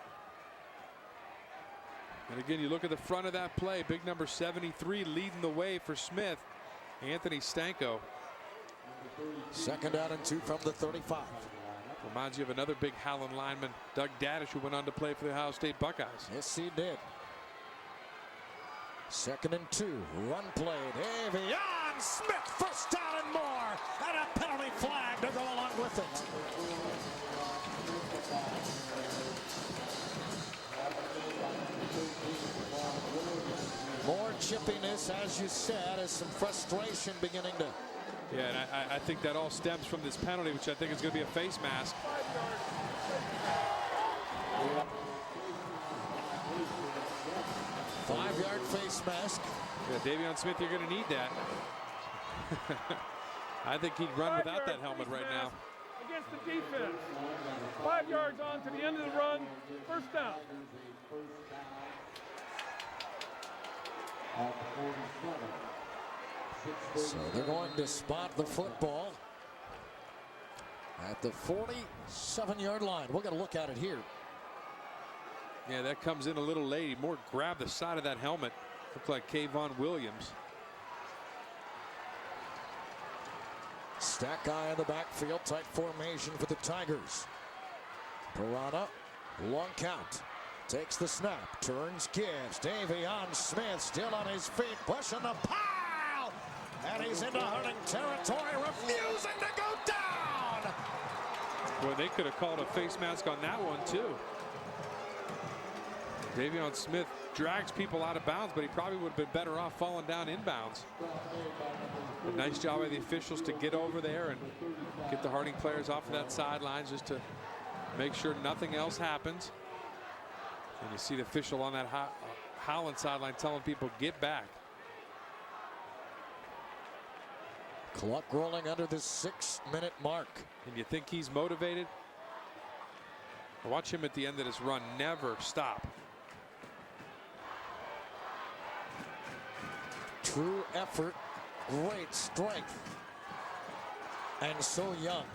And again, you look at the front of that play, big number 73 leading the way for Smith, Anthony Stanko. 2nd down and 2 from the 35. Reminds you of another big Howland lineman, Doug Daddish, who went on to play for the Ohio State Buckeyes. Yes, he did. 2nd and 2, run play. Davion Smith, 1st down and more, and a penalty flag to go along with it. More chippiness, as you said, as some frustration beginning to. Yeah, and I think that all stems from this penalty, which I think is going to be a face mask. 5-yard face mask. Yeah, Davion Smith, you're going to need that. I think he'd run without that helmet right now. Against the defense. 5 yards on to the end of the run. 1st down. So they're going to spot the football at the 47-yard line. We're going to look at it here. Yeah, that comes in a little late. He more grabbed the side of that helmet. Looked like Kayvon Williams. Stack guy in the backfield, tight formation for the Tigers. Piranha, long count. Takes the snap, turns, gives. Davion Smith still on his feet, pushing the pile. And he's into Harding territory, refusing to go down. Boy, they could have called a face mask on that one, too. Davion Smith drags people out of bounds, but he probably would have been better off falling down inbounds. A nice job by the officials to get over there and get the Harding players off of that sideline just to make sure nothing else happens. And you see the official on that Howland sideline telling people, get back. Clock rolling under the 6-minute mark. And you think he's motivated? Watch him at the end of this run never stop. True effort, great strength, and so young.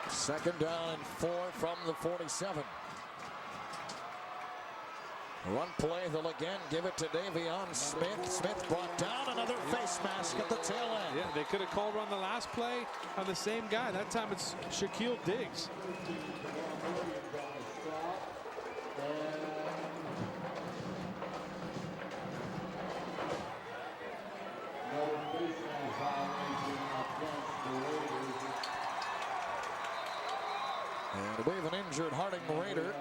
Second down and 4 from the 47. Run play, they'll again give it to Davion Smith. Smith brought down, another face mask at the tail end. Yeah, they could have called on the last play on the same guy. That time it's Shaquille Diggs. And we have an injured Harding Raider.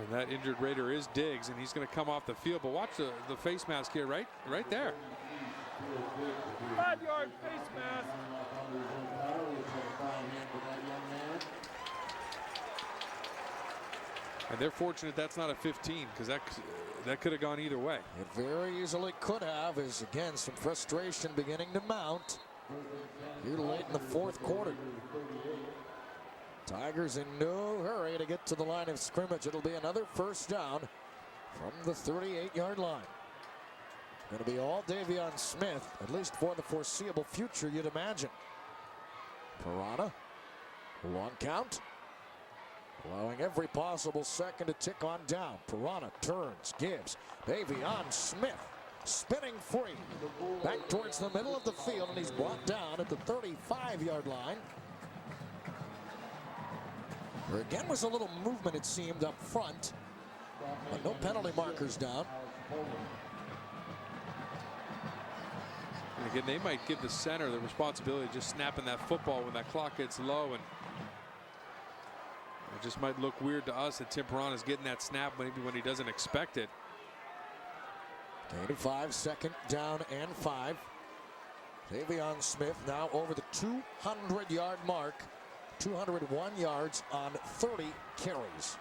And that injured Raider is Diggs, and he's going to come off the field. But watch the face mask here, right there. 5-yard face mask. And they're fortunate that's not a 15, because that could have gone either way. It very easily could have, as again some frustration beginning to mount here late in the 4th quarter. Tigers in no hurry to get to the line of scrimmage. It'll be another first down from the 38-yard line. Going to be all Davion Smith, at least for the foreseeable future, you'd imagine. Pirana, long count, allowing every possible second to tick on down. Pirana turns, gives. Davion Smith spinning free. Back towards the middle of the field, and he's brought down at the 35-yard line. There again was a little movement, it seemed, up front, but no penalty markers down. And again, they might give the center the responsibility of just snapping that football when that clock gets low, and it just might look weird to us that Tim Pirana's getting that snap maybe when he doesn't expect it. Gain of 5, second down and 5. Davion Smith now over the 200-yard mark. 201 yards on 30 carries.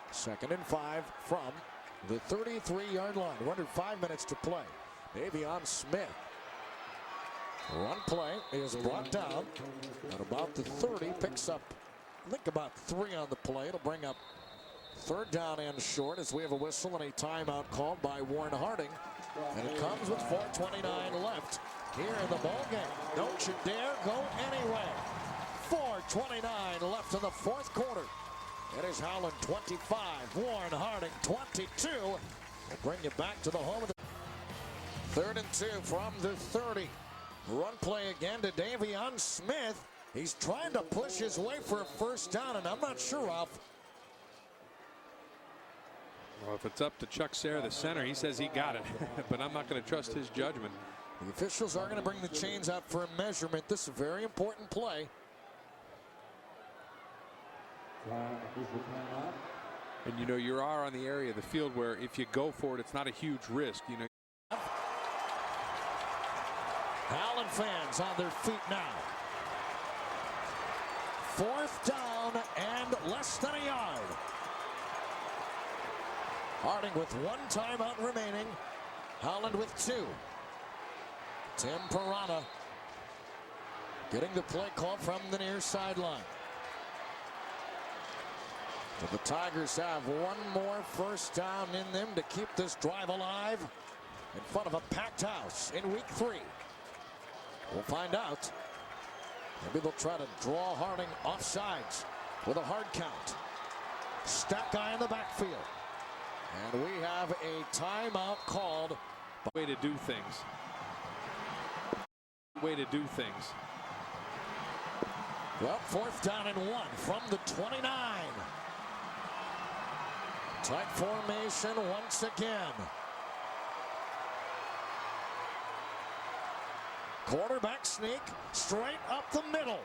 Second and 5 from the 33-yard line. We're under 5 minutes to play. Davion Smith. Run play is brought down at about the 30. Picks up, I think, about 3 on the play. It'll bring up third down and short as we have a whistle and a timeout called by Warren Harding. And it comes with 4:29 left here in the ball game. Don't you dare go anywhere. 4:29 left in the fourth quarter. It is Howland 25, Warren Harding 22. We'll bring you back to the home of the 3rd and 2 from the 30. Run play again to Davion Smith. He's trying to push his way for a first down, and I'm not sure, Ralph. Well, if it's up to Chuck Sayre, the center, he says he got it, but I'm not going to trust his judgment. The officials are going to bring the chains out for a measurement. This is a very important play. And you know, you are on the area of the field where if you go for it, it's not a huge risk. You know. Howland fans on their feet now. 4th down and less than a yard. Harding with 1 timeout remaining. Howland with 2. Tim Pirana getting the play call from the near sideline. But the Tigers have 1 more first down in them to keep this drive alive in front of a packed house in week 3. We'll find out. Maybe they'll try to draw Harding off sides with a hard count. Stack guy in the backfield. And we have a timeout called. Way to do things. Way to do things. Well, 4th down and 1 from the 29. Tight formation once again. Quarterback sneak straight up the middle.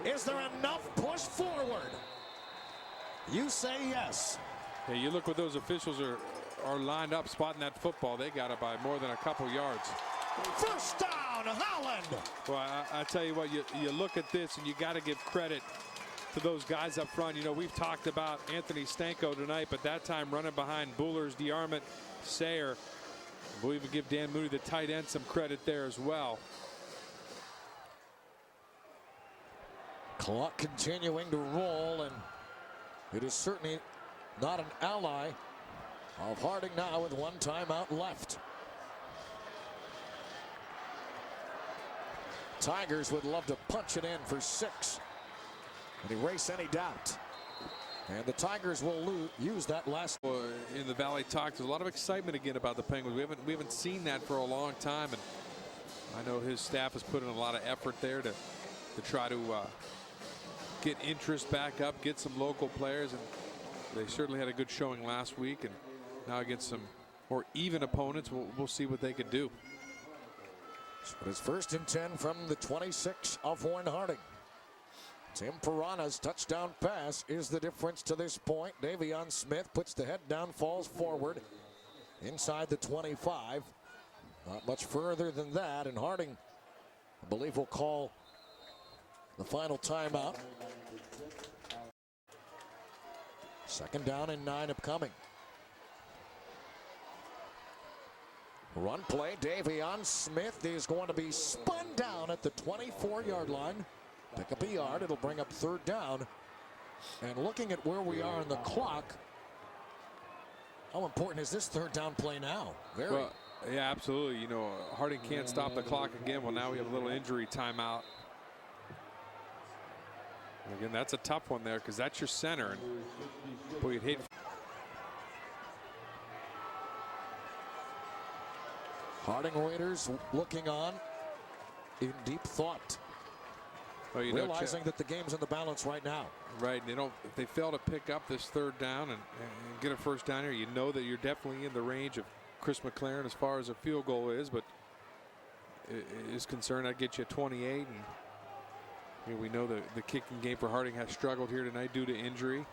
Is there enough push forward? You say yes. Hey, you look what those officials are lined up spotting that football. They got it by more than a couple yards. First down, Howland. Well, I tell you what, you look at this and you got to give credit to those guys up front. You know, we've talked about Anthony Stanko tonight, but that time running behind Bullers, DeArmond, Sayre. We'll even give Dan Mooney, the tight end, some credit there as well. Clock continuing to roll, and it is certainly not an ally of Harding now with 1 timeout left. Tigers would love to punch it in for 6 and erase any doubt. And the Tigers will use that last. In the Valley Talk, there's a lot of excitement again about the Penguins. We haven't seen that for a long time, and I know his staff has put in a lot of effort there to try to get interest back up, get some local players, and they certainly had a good showing last week, and now against some more even opponents, we'll see what they can do. So it is 1st and 10 from the 26 of Warren Harding. Tim Pirana's touchdown pass is the difference to this point. Davion Smith puts the head down, falls forward inside the 25. Not much further than that, and Harding, I believe, will call the final timeout. 2nd down and 9 upcoming. Run play, Davion Smith is going to be spun down at the 24-yard line. Pick up a yard, it'll bring up 3rd down And looking at where we are on the clock, how important is this third down play now? Very. Well, yeah, absolutely. You know, Harding can't stop the clock again. Well, now we have a little injury timeout. And again, that's a tough one there because that's your center. And boy, you'd hate. Harding Raiders looking on in deep thought. Well, you realizing that the game's in the balance right now. Right, you know, if they fail to pick up this third down and get a first down here, you know that you're definitely in the range of Chris McLaren as far as a field goal is, but is concerned I'd get you 28. And you know, we know the kicking game for Harding has struggled here tonight due to injury.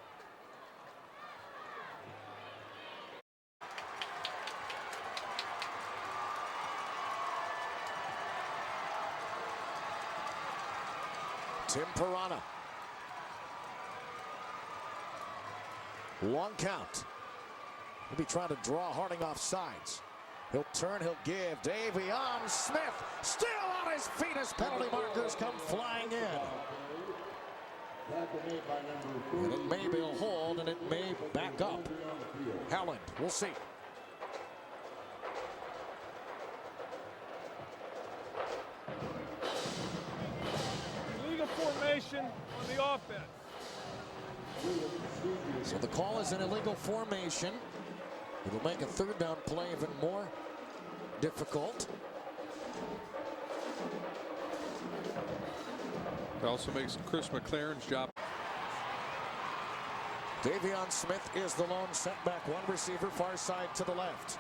Tim Pirana. Long count. He'll be trying to draw Harding off sides. He'll turn, he'll give. Davion Smith still on his feet as penalty markers come flying in. And it may be a hold and it may back up. Howland, we'll see. Formation on the offense. So the call is an illegal formation. It'll make a third down play even more difficult. It also makes Chris McLaren's job. Davion Smith is the lone setback, one receiver far side to the left.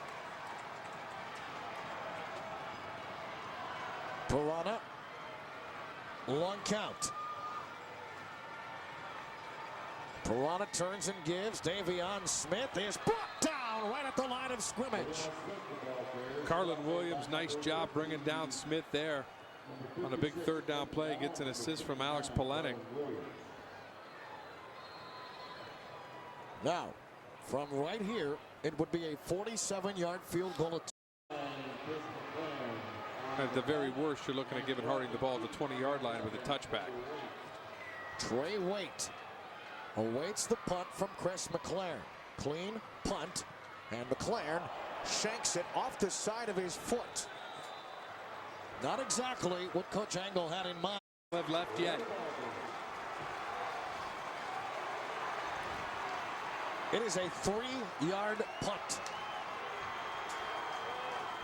Pirana. Long count. Pirana turns and gives. Davion Smith is brought down right at the line of scrimmage. Carlin Williams, nice job bringing down Smith there on a big third down play. Gets an assist from Alex Polenik. Now, from right here, it would be a 47-yard field goal. At the very worst, you're looking at giving Harding the ball at the 20-yard line with a touchback. Trey Waite awaits the punt from Chris McLaren. Clean punt, and McLaren shanks it off the side of his foot. Not exactly what Coach Angle had in mind. Have left yet. It is a 3-yard punt.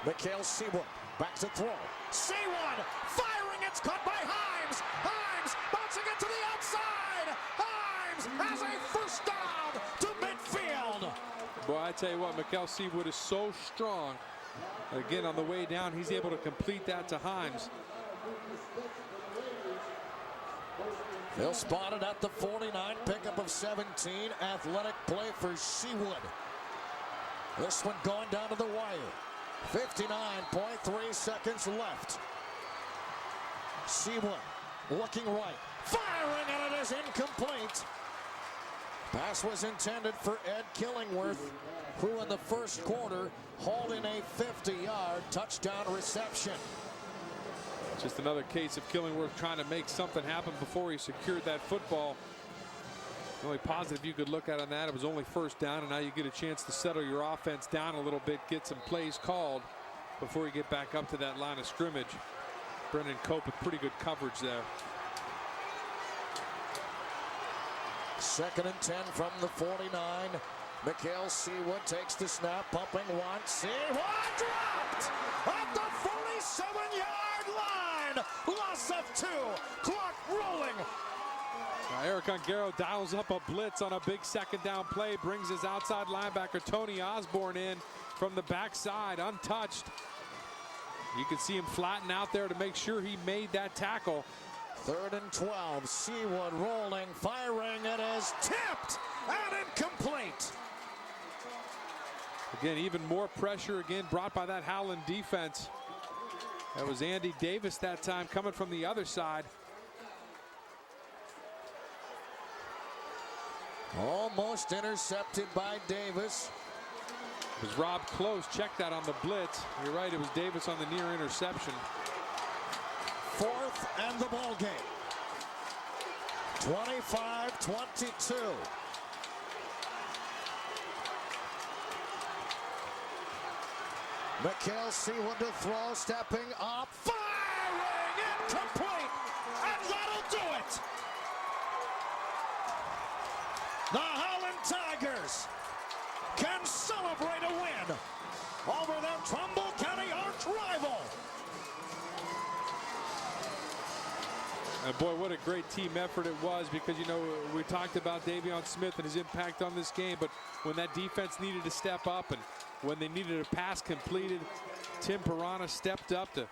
Mikhail Seawood back to throw. C1 firing. It's caught by Himes. Himes bouncing it to the outside. Himes has a first down to midfield. Boy, I tell you what, Mikhail Seawood is so strong. Again, on the way down, he's able to complete that to Himes. They'll spot it at the 49, pickup of 17. Athletic play for Seawood. This one going down to the wire. 59.3 seconds left. Seawood looking right, firing, and it is incomplete. Pass was intended for Ed Killingworth, who in the first quarter hauled in a 50-yard touchdown reception. Just another case of Killingworth trying to make something happen before he secured that football. The only positive you could look at on that, it was only first down, and now you get a chance to settle your offense down a little bit, get some plays called before you get back up to that line of scrimmage. Brendan Cope with pretty good coverage there. 2nd and 10 from the 49. Mikhail Seawood takes the snap, pumping once. Seawood dropped at the 47-yard line. Loss of 2. Clock rolling. Eric Ongaro dials up a blitz on a big second down play, brings his outside linebacker Tony Osborne in from the backside, untouched. You can see him flatten out there to make sure he made that tackle. 3rd and 12. Seawood rolling, firing. It is tipped and incomplete. Again, even more pressure again brought by that Howland defense. That was Andy Davis that time coming from the other side. Almost intercepted by Davis. It was Rob Close. Check that on the blitz. You're right, it was Davis on the near interception. 4th and the ball game. 25-22. Mikhail Seawood to throw, stepping up, firing, incomplete, and that'll do it. The Howland Tigers can celebrate a win over their Trumbull County arch rival. And boy, what a great team effort it was, because, you know, we talked about Davion Smith and his impact on this game, but when that defense needed to step up and when they needed a pass completed, Tim Pirana stepped up to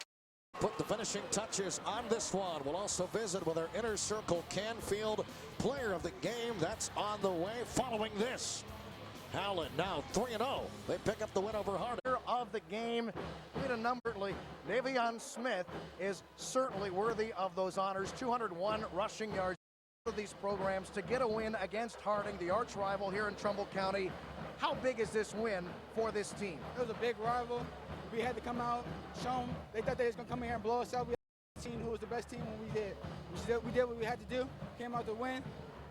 put the finishing touches on this one. We'll also visit with our Inner Circle Canfield Player of the Game. That's on the way following this. Howland now 3-0. They pick up the win over Harding. Of the game, we a number. Davion Smith is certainly worthy of those honors. 201 rushing yards for these programs to get a win against Harding, the arch rival here in Trumbull County. How big is this win for this team? It was a big rival. We had to come out, show them. They thought they was going to come in here and blow us out. We had a team who was the best team when we did. We did what we had to do, came out to win.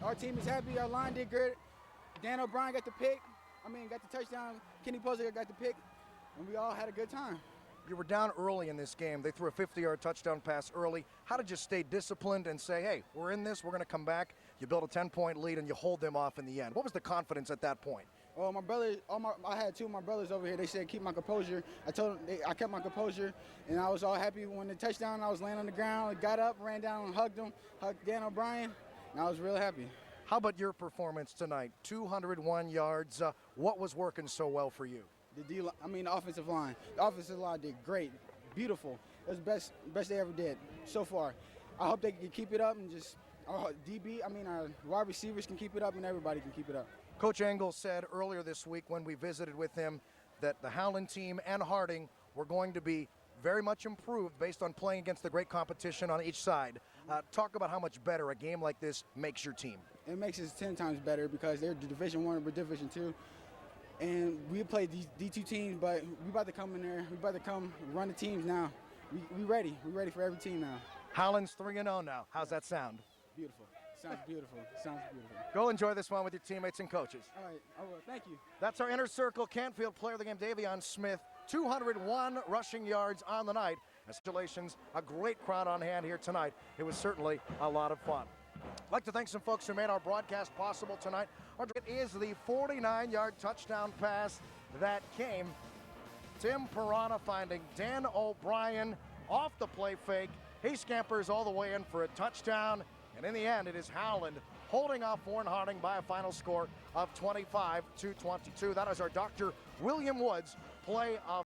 Our team is happy. Our line did good. Dan O'Brien got the pick. Got the touchdown. Kenny Poser got the pick. And we all had a good time. You were down early in this game. They threw a 50-yard touchdown pass early. How did you stay disciplined and say, hey, we're in this, we're going to come back? You build a 10-point lead and you hold them off in the end. What was the confidence at that point? Well, my brother, I had two of my brothers over here. They said keep my composure. I told them I kept my composure, and I was all happy when the touchdown. I was laying on the ground, got up, ran down, and hugged Dan O'Brien, and I was real happy. How about your performance tonight? 201 yards. What was working so well for you? The offensive line. The offensive line did great, beautiful. It was the best they ever did so far. I hope they can keep it up and just our wide receivers can keep it up and everybody can keep it up. Coach Engel said earlier this week when we visited with him that the Howland team and Harding were going to be very much improved based on playing against the great competition on each side. Talk about how much better a game like this makes your team. It makes us 10 times better because they're Division I and we're Division II. And we play these D2 teams, but we about to come in there. We about to come run the teams now. We ready. We're ready for every team now. Howland's 3-0 now. How's that sound? Beautiful. Sounds beautiful. Sounds beautiful. Go enjoy this one with your teammates and coaches. All right, I will. Thank you. That's our Inner Circle Canfield Player of the Game, Davion Smith. 201 rushing yards on the night. Congratulations, a great crowd on hand here tonight. It was certainly a lot of fun. I'd like to thank some folks who made our broadcast possible tonight. It is the 49-yard touchdown pass that came. Tim Pirana finding Dan O'Brien off the play fake. He scampers all the way in for a touchdown. And in the end, it is Howland holding off Warren Harding by a final score of 25-22. That is our Dr. William Woods play of